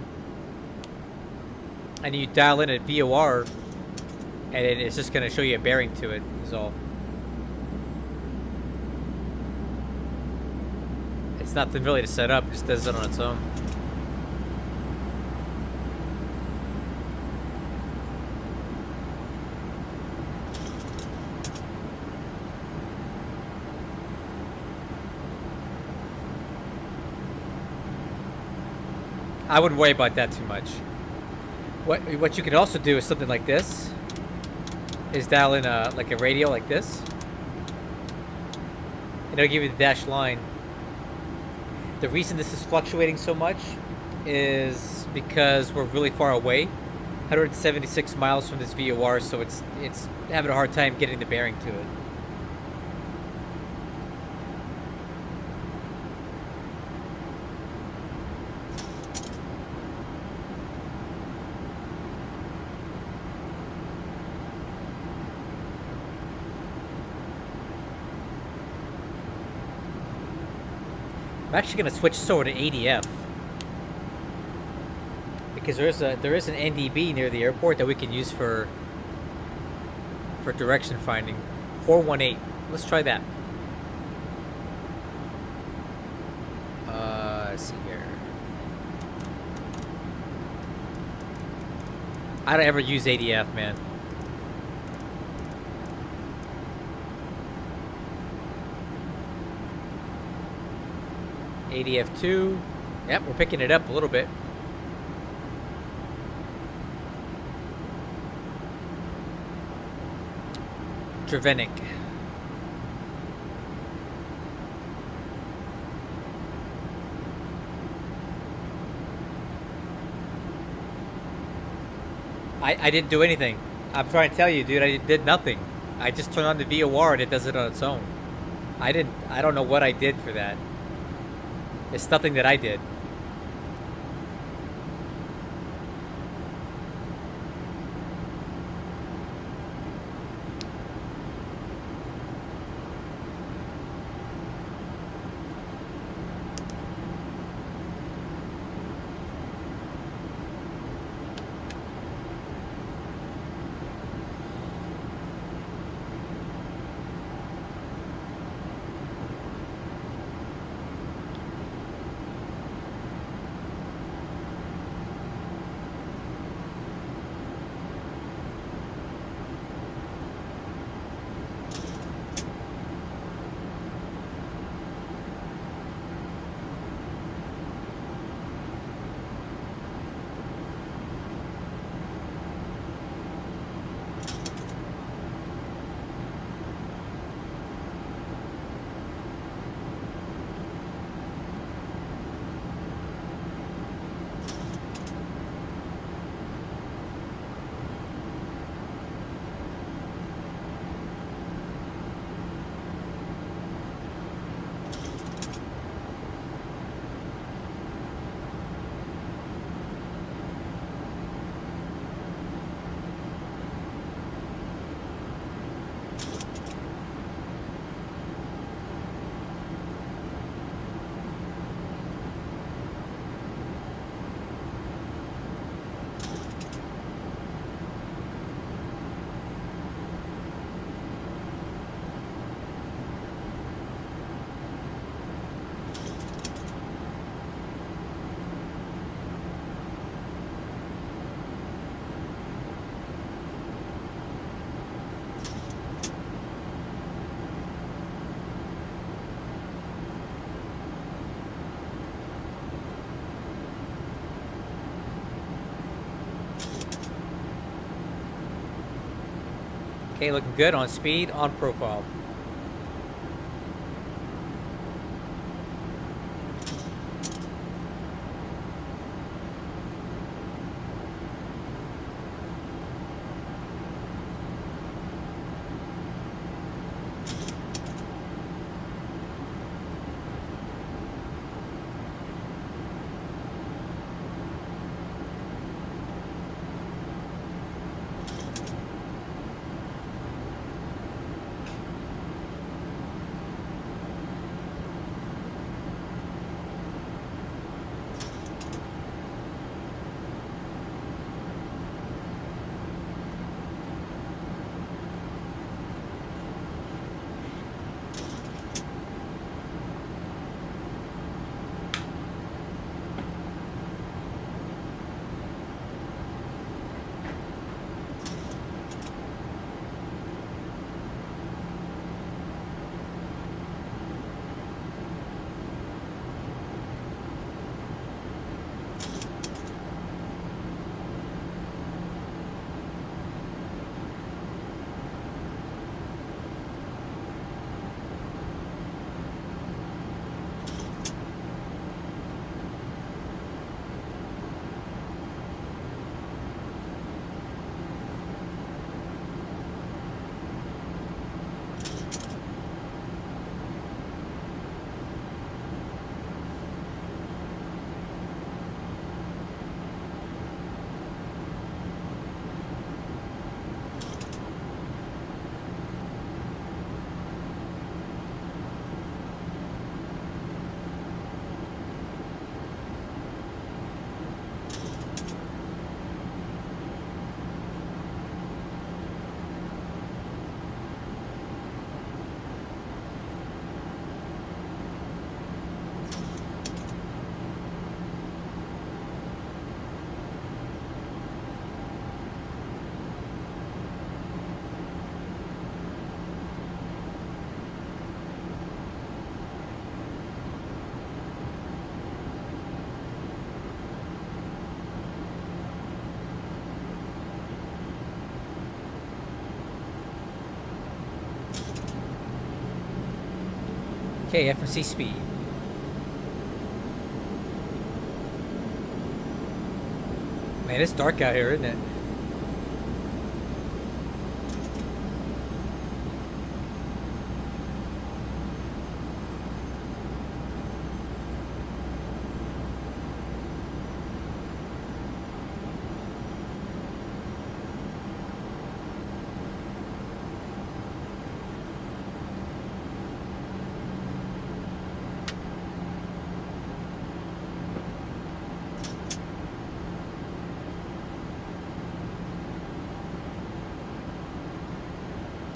And you dial in a VOR. And it's just going to show you a bearing to it, is all. It's nothing really to set up, it just does it on its own. I wouldn't worry about that too much. What you can also do is something like this. Is dial in like a radio like this. And it'll give you the dashed line. The reason this is fluctuating so much is because we're really far away. 176 miles from this VOR, so it's having a hard time getting the bearing to it. I'm actually gonna switch this over to ADF because there is an NDB near the airport that we can use for direction finding. 418. Let's try that. Let's see here. I don't ever use ADF, man. ADF2. Yep, we're picking it up a little bit. Trevenick. I didn't do anything. I'm trying to tell you, dude, I did nothing. I just turned on the VOR and it does it on its own. I don't know what I did for that. It's nothing that I did. Okay, looking good on speed, on profile. Okay, FMC speed. Man, it's dark out here, isn't it?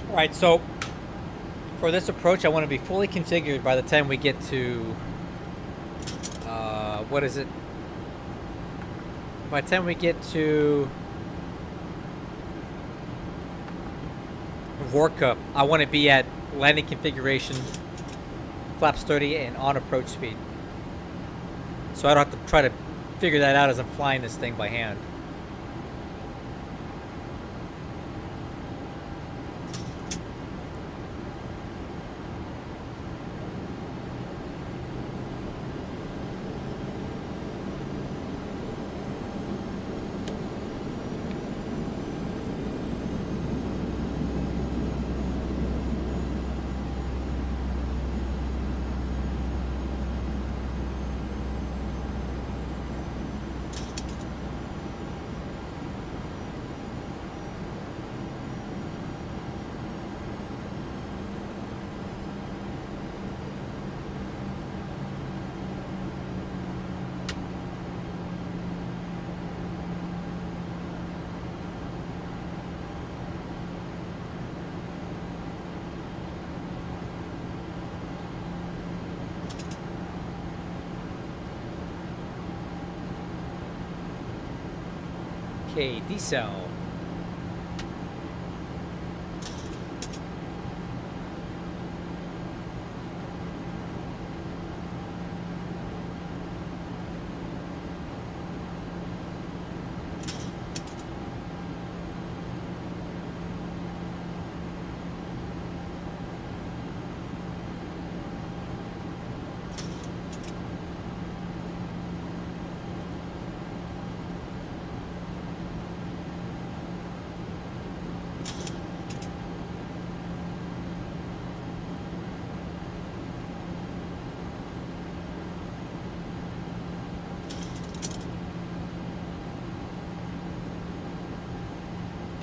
Alright, so for this approach, I want to be fully configured by the time we get to, what is it? By the time we get to Vorkup, I want to be at landing configuration, flaps 30, and on approach speed. So I don't have to try to figure that out as I'm flying this thing by hand. Okay, decel.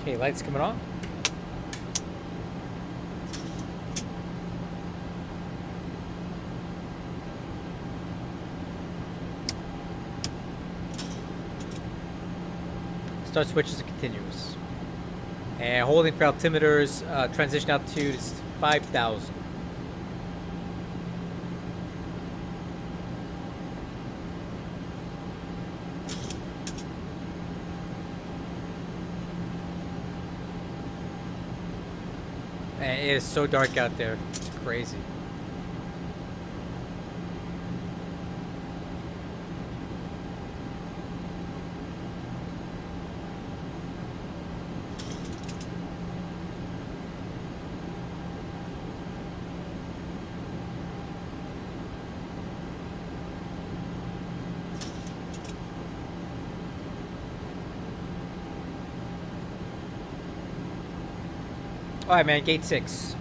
Okay, lights coming on. Start switches to continuous. And holding for altimeters, transition altitude is 5,000. Man, it is so dark out there. It's crazy. All right, man. Gate 6.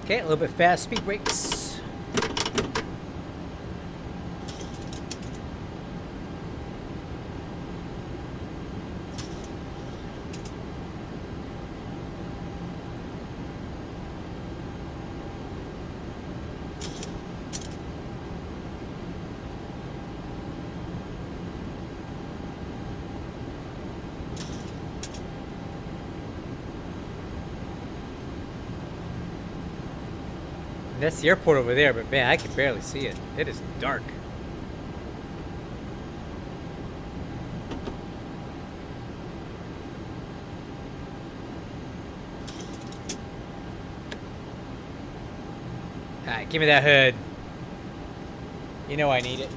Okay, a little bit fast, speed brakes. That's the airport over there, but man, I can barely see it. It is dark. Alright, give me that hood. You know I need it.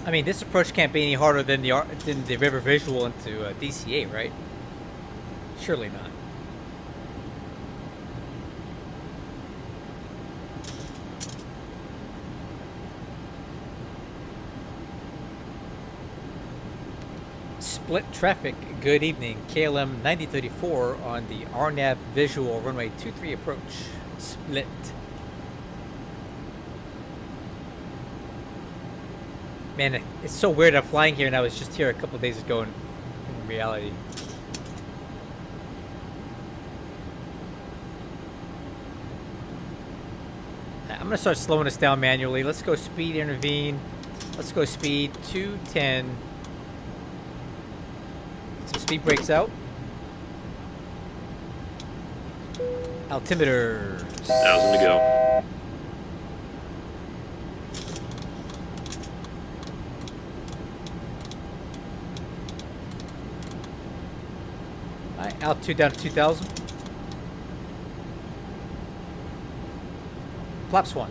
I mean, this approach can't be any harder than the river visual into DCA, right? Surely not. Split traffic. Good evening. KLM 9034 on the RNAV visual runway 23 approach. Split. Man, it's so weird I'm flying here and I was just here a couple days ago in reality. I'm gonna start slowing us down manually. Let's go speed intervene. Let's go speed 210. Some speed brakes out. Altimeter. 1,000 to go. Alright, altitude down to 2,000. Flaps 1.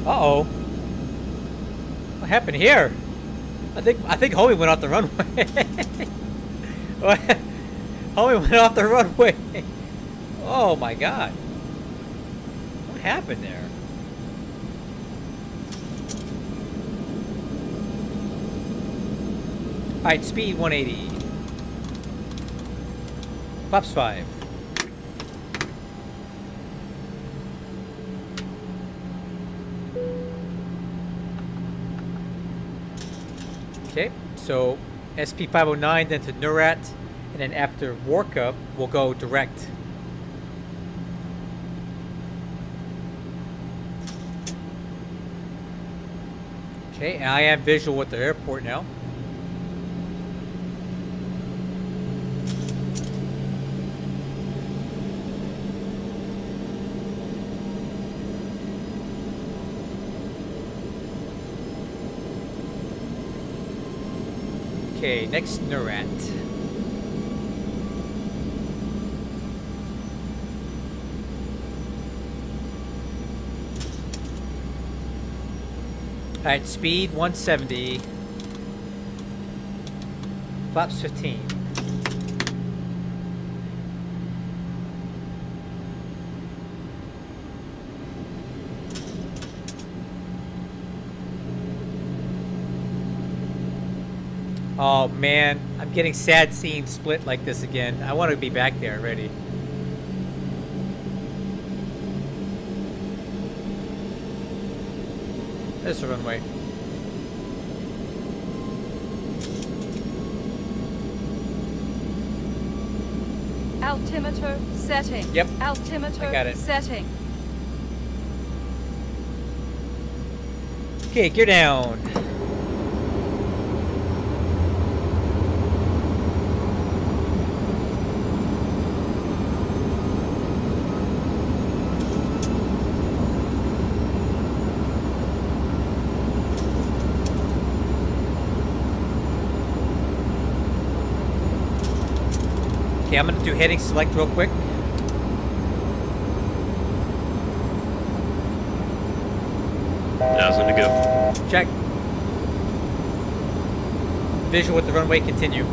Uh-oh. What happened here? I think Homie went off the runway. Homie went off the runway. Oh my god. What happened there? Alright, speed 180. Flaps 5. Okay, so SP509 then to NURAT, and then after workup, we'll go direct. Okay, and I am visual with the airport now. Okay, next NURAT. Alright, speed 170. Flaps 15. Oh man, I'm getting sad seeing Split like this again. I want to be back there already. There's the runway. Altimeter setting. Yep. Altimeter I got it. setting. Okay, gear down. Okay, I'm gonna do heading select real quick. Thousand to go. Check. Visual with the runway, continue.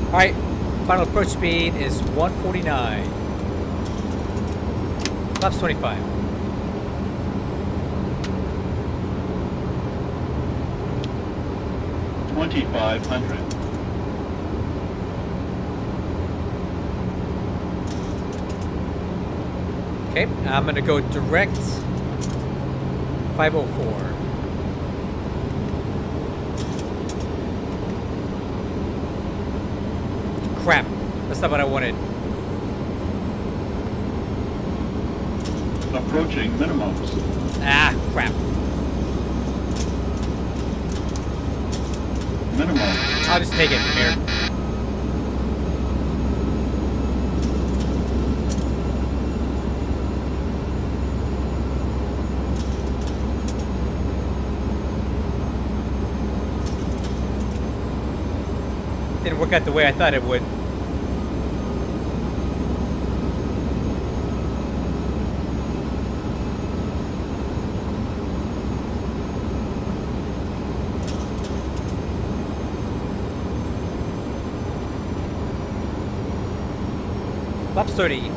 Alright, final approach speed is 149. Flaps 25. Okay, I'm gonna go direct 504. Crap, that's not what I wanted. Approaching minimums. Ah, crap. Minimum. I'll just take it from here. Didn't work out the way I thought it would. Flaps 30.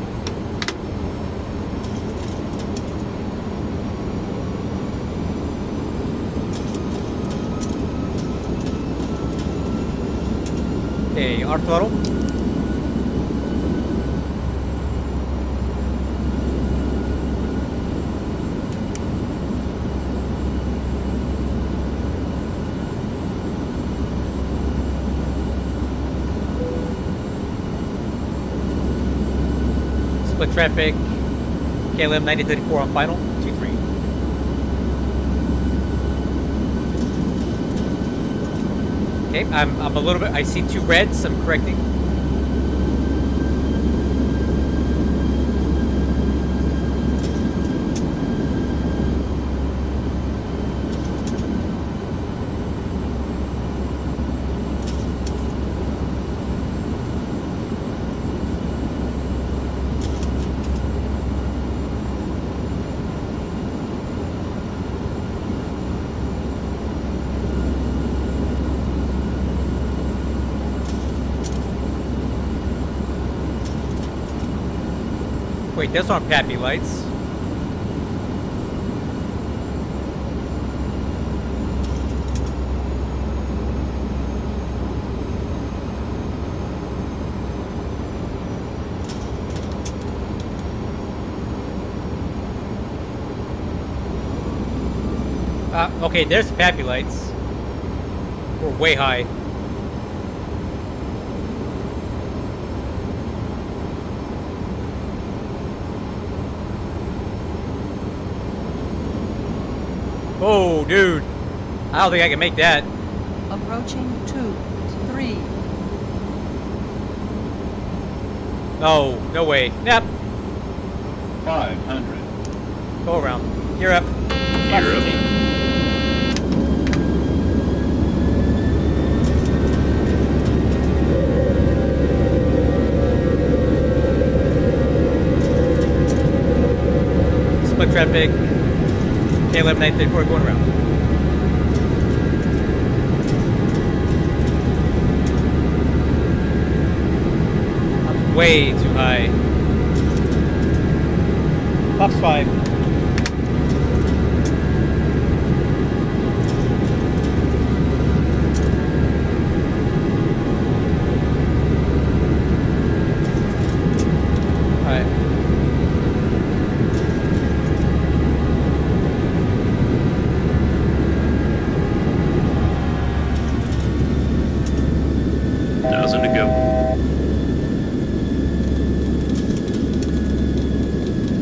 Okay, our throttle. Split traffic. KLM 9034 on final. 23. Okay, I'm a little bit. I see two reds. I'm correcting. Wait, those aren't Pappy lights. Okay, there's the Pappy lights. We're way high. Oh, dude. I don't think I can make that. Approaching 2-3. No, no way. Yep. 500. Go around. You're up. You're up. Split traffic. KLM 934 going around. I'm way too high. Pops 5.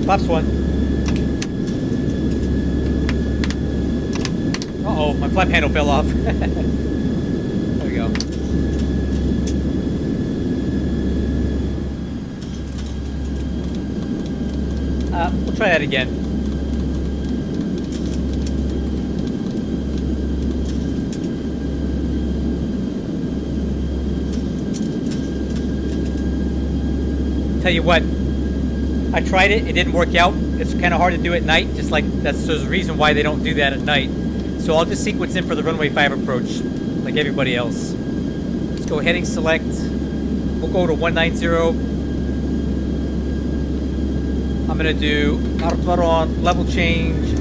Flaps 1. Uh-oh, my flap handle fell off. There we go. We'll try that again. Tell you what, I tried it, it didn't work out. It's kind of hard to do at night, just like there's a reason why they don't do that at night. So I'll just sequence in for the runway 5 approach, like everybody else. Let's go heading select. We'll go to 190. I'm gonna do autothrottle on, level change,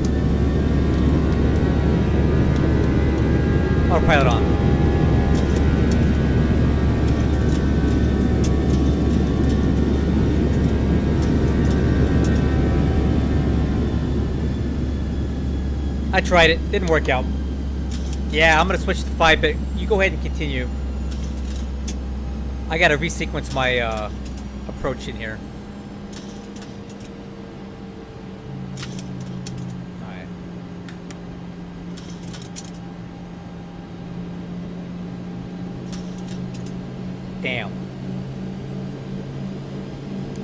autopilot on. I tried it, didn't work out. Yeah, I'm gonna switch to 5, but you go ahead and continue. I gotta resequence my approach in here. Alright. Damn.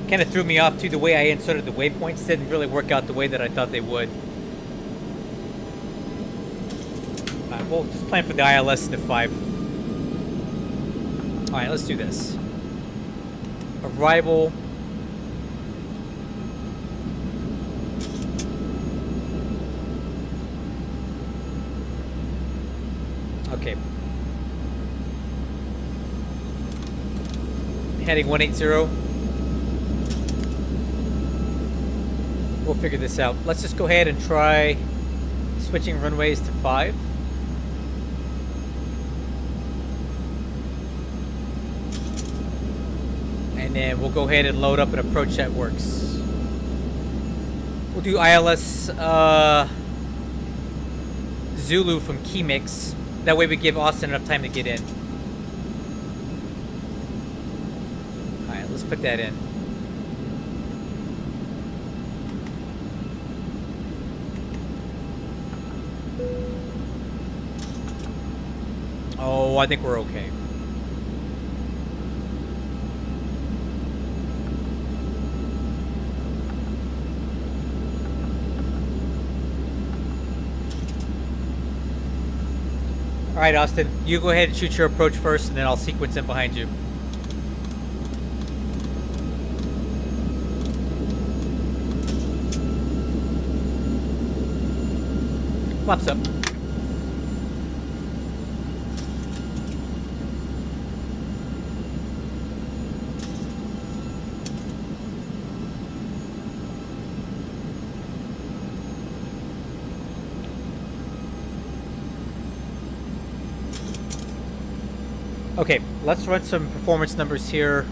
Kinda threw me off too, the way I inserted the waypoints didn't really work out the way that I thought they would. We'll just plan for the ILS into 5. Alright, let's do this. Arrival. Okay. Heading 180. We'll figure this out. Let's just go ahead and try switching runways to 5. And then we'll go ahead and load up an approach that works. We'll do ILS Zulu from Keymix. That way we give Austin enough time to get in. Alright, let's put that in. Oh, I think we're okay. Alright, Austin, you go ahead and shoot your approach first, and then I'll sequence in behind you. Flaps up. Okay, let's run some performance numbers here.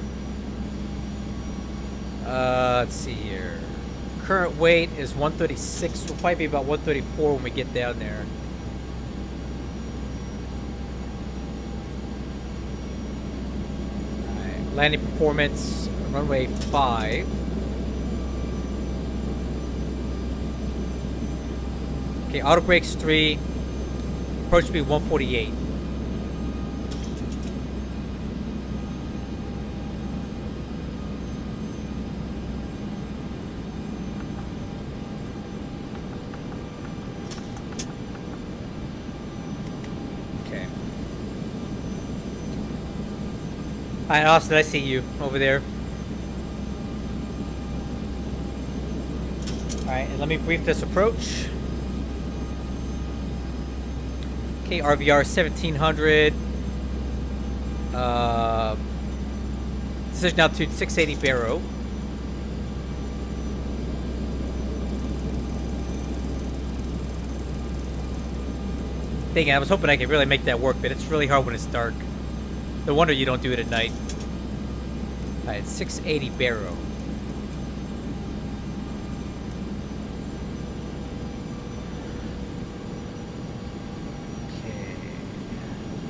Let's see here. Current weight is 136. We'll probably be about 134 when we get down there. Alright, landing performance, runway 5. Okay, auto brakes 3. Approach speed 148. Alright, Austin, I see you over there. Alright, and let me brief this approach. Okay, RVR 1700. Decision altitude 680 Barrow. Dang it, I was hoping I could really make that work, but it's really hard when it's dark. No wonder you don't do it at night. Alright, 680 Barrow. Okay.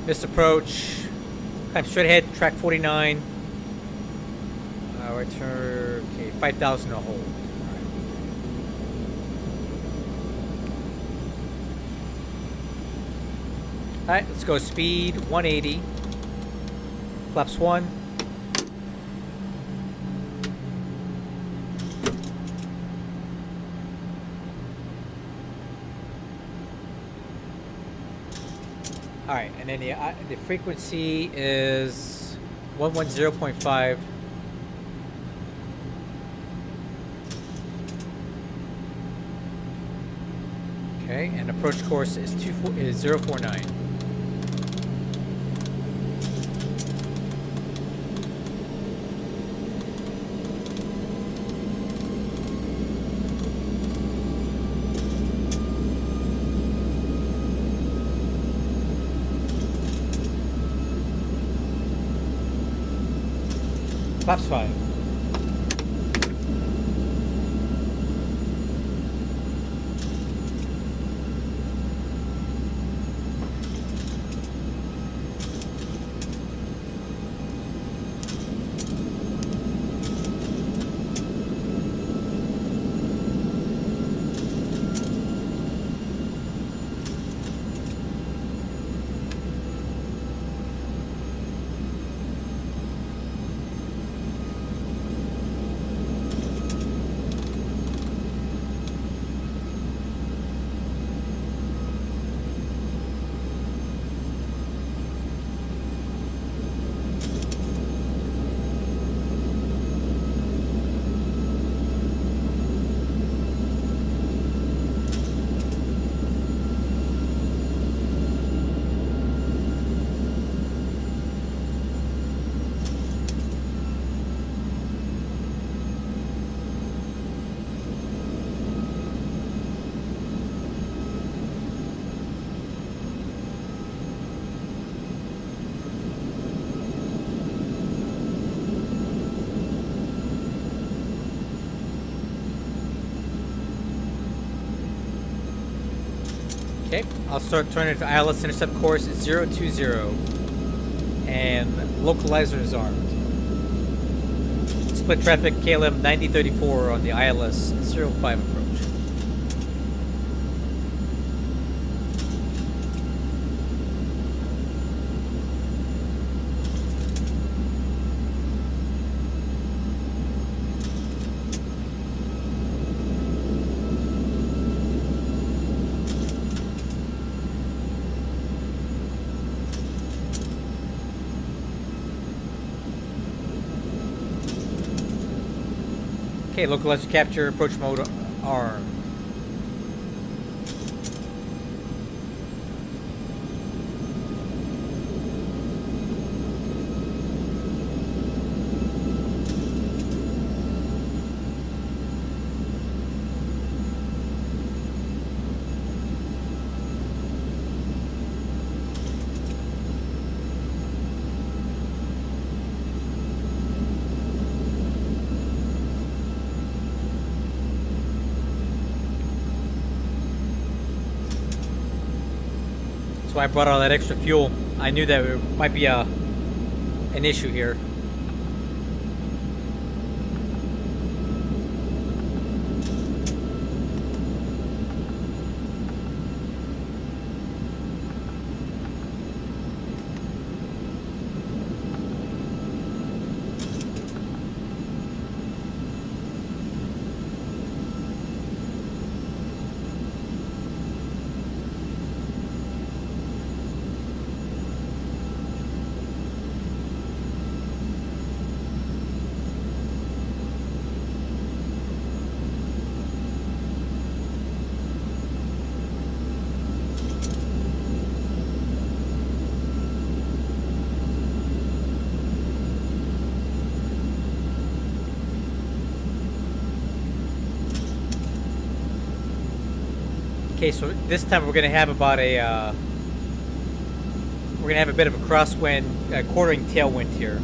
Missed approach. Climb straight ahead, track 49. Return. Okay, 5,000 to hold. Alright, let's go speed 180. Flaps 1. All right, and then the frequency is 110.5. Okay, and approach course is 049. Flaps 5. Okay, I'll start turning to ILS intercept course 020, and localizer is armed. Split traffic KLM 9034 on the ILS 05 approach. Okay, localizer capture, approach mode armed. So I brought all that extra fuel. I knew that it might be an issue here. Okay, so this time we're gonna have about a we're gonna have a bit of a crosswind, quartering tailwind here.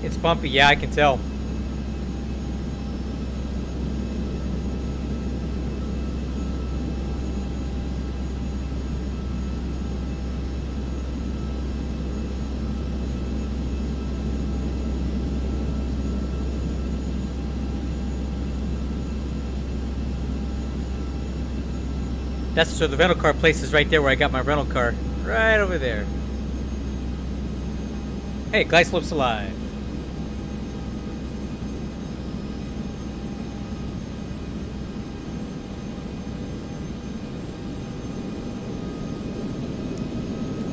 It's bumpy, yeah, I can tell. So the rental car place is right there where I got my rental car. Right over there. Hey, Glide Slope's alive.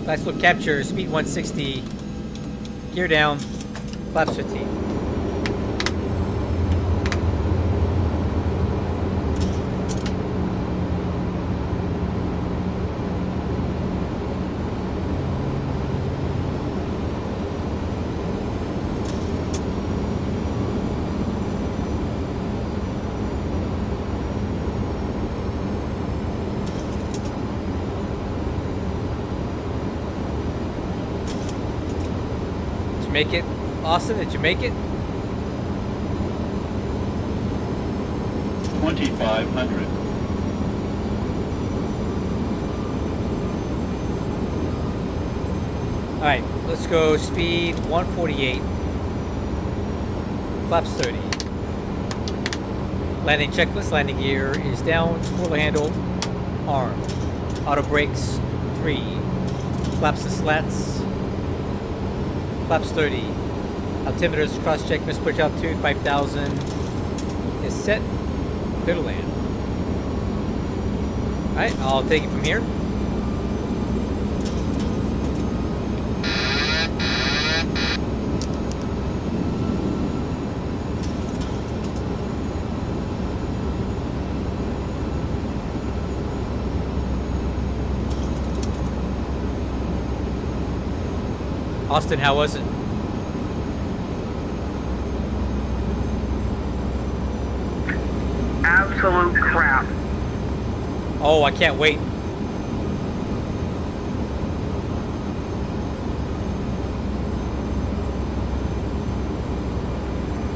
Glide Slope capture, speed 160. Gear down, flaps 15. Make it? Austin, did you make it? 2,500. Alright, let's go speed 148. Flaps 30. Landing checklist, landing gear is down, spoiler handle, arm. Auto brakes, 3. Flaps and slats. Flaps 30. Altimeters cross check, misbridge altitude 5,000 is set. Clear to land. Alright, I'll take it from here. Austin, how was it? Absolute crap. Oh, I can't wait.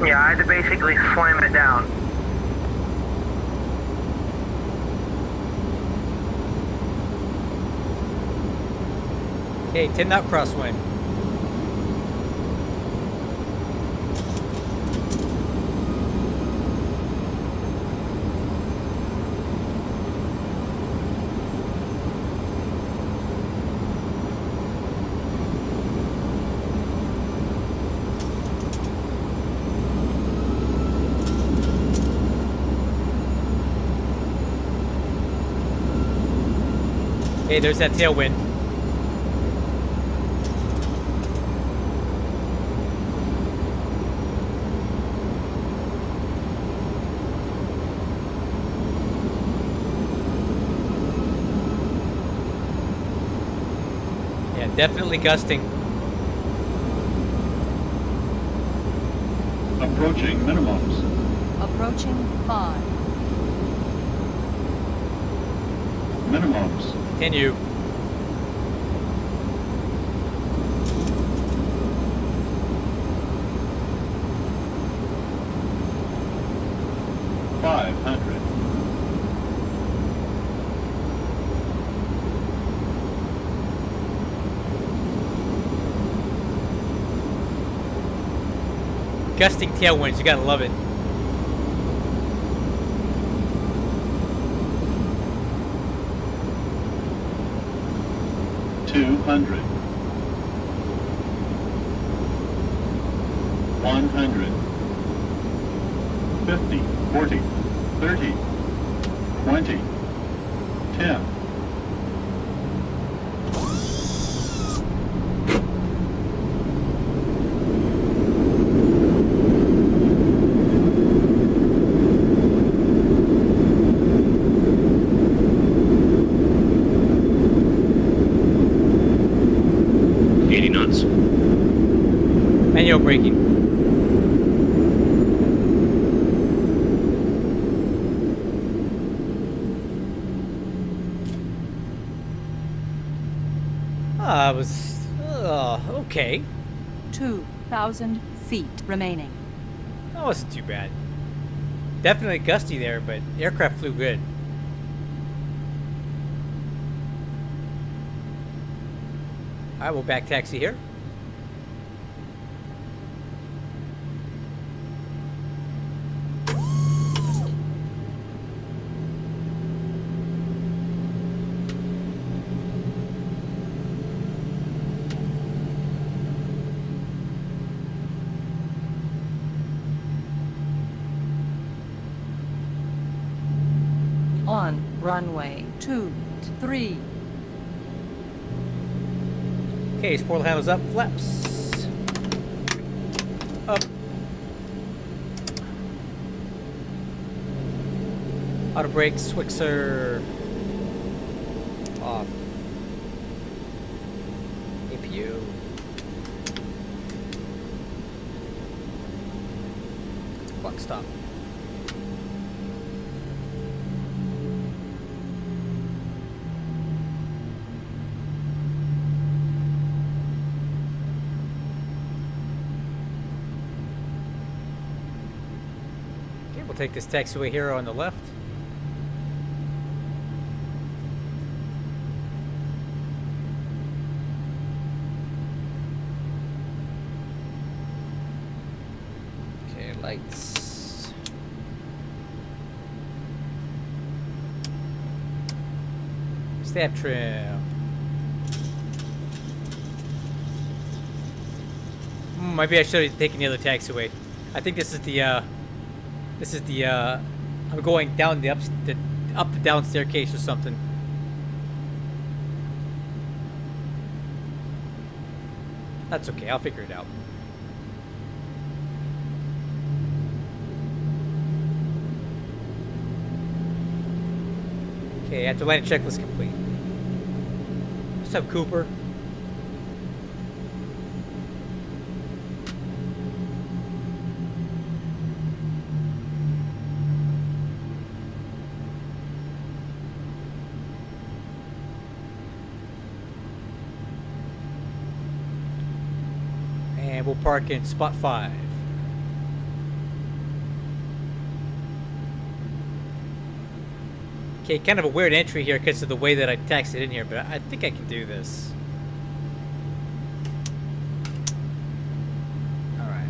Yeah, I had to basically slam it down. Okay, 10 knot crosswind. Hey, there's that tailwind. Yeah, definitely gusting. Approaching minimums. Approaching 5. Minimums. Continue. Gusting tailwinds, you gotta love it. $200. 100. 50, 40, 30, 20, 10. Manual braking. It was okay. 2,000 feet remaining. That wasn't too bad. Definitely gusty there, but aircraft flew good. Alright, we'll back taxi here. On runway 23. Okay, spoiler handles up, flaps. Up. Auto brake, Swixer. Off. APU. Clock stop. We'll take this taxiway here on the left. Okay, lights. Stab trim. Maybe I should have taken the other taxiway. I think this is the I'm going down the up the down staircase or something. That's okay, I'll figure it out. Okay, after landing checklist complete. What's up, Cooper? And we'll park in spot 5. Okay, kind of a weird entry here because of the way that I taxied in here, but I think I can do this. Alright.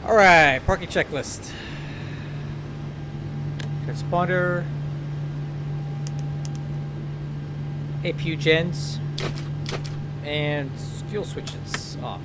Alright, parking checklist. Transponder. APU gens. And fuel switches off.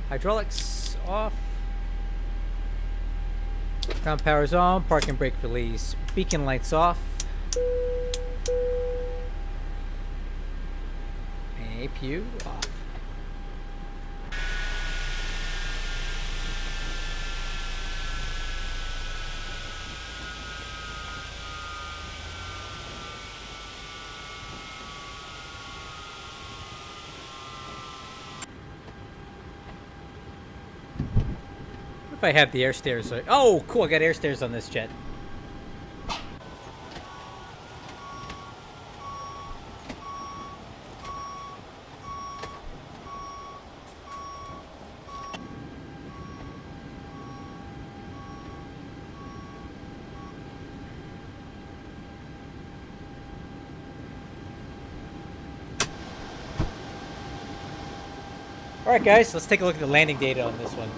Hydraulics off. Ground power's on. Parking brake release. Beacon lights off. APU off. if I have the air stairs. Oh, cool! I got air stairs on this jet. Alright guys, let's take a look at the landing data on this one.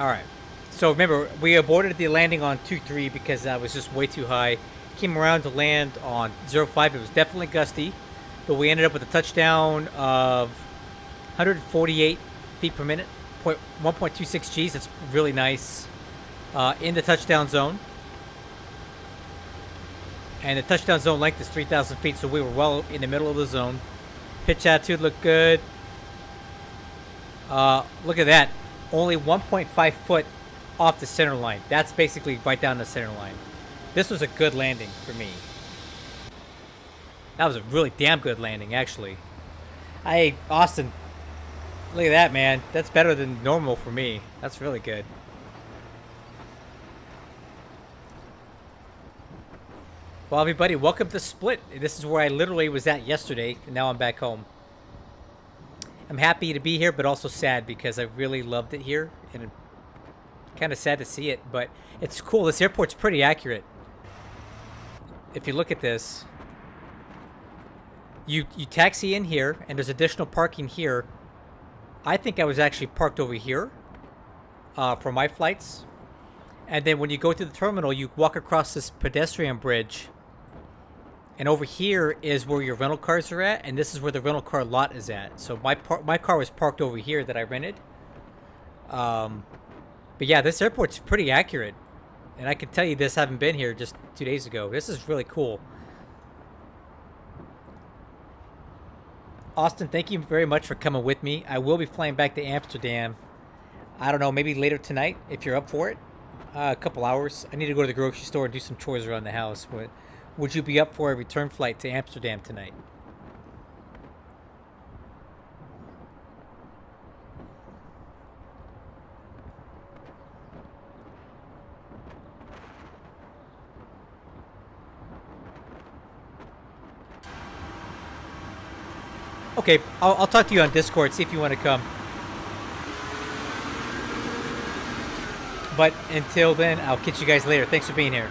Alright, so remember, we aborted the landing on 2-3 because that was just way too high. Came around to land on 0-5, it was definitely gusty, but we ended up with a touchdown of 148 feet per minute, 1.26 Gs, that's really nice, in the touchdown zone. And the touchdown zone length is 3,000 feet, so we were well in the middle of the zone. Pitch attitude looked good. Look at that. Only 1.5 foot off the center line. That's basically right down the center line. This was a good landing for me. That was a really damn good landing, actually. Austin, look at that, man. That's better than normal for me. That's really good. Well, everybody, welcome to Split. This is where I literally was at yesterday, and now I'm back home. I'm happy to be here, but also sad because I really loved it here, and kind of sad to see it, but it's cool. This airport's pretty accurate. If you look at this, you taxi in here, and there's additional parking here. I think I was actually parked over here for my flights. And then when you go to the terminal, you walk across this pedestrian bridge. And over here is where your rental cars are at, and this is where the rental car lot is at. So my car was parked over here that I rented. But yeah, this airport's pretty accurate. And I can tell you this, having been here just 2 days ago. This is really cool. Austin, thank you very much for coming with me. I will be flying back to Amsterdam. I don't know, maybe later tonight, if you're up for it. A couple hours. I need to go to the grocery store and do some chores around the house. Would you be up for a return flight to Amsterdam tonight? Okay, I'll talk to you on Discord, see if you want to come. But until then, I'll catch you guys later. Thanks for being here.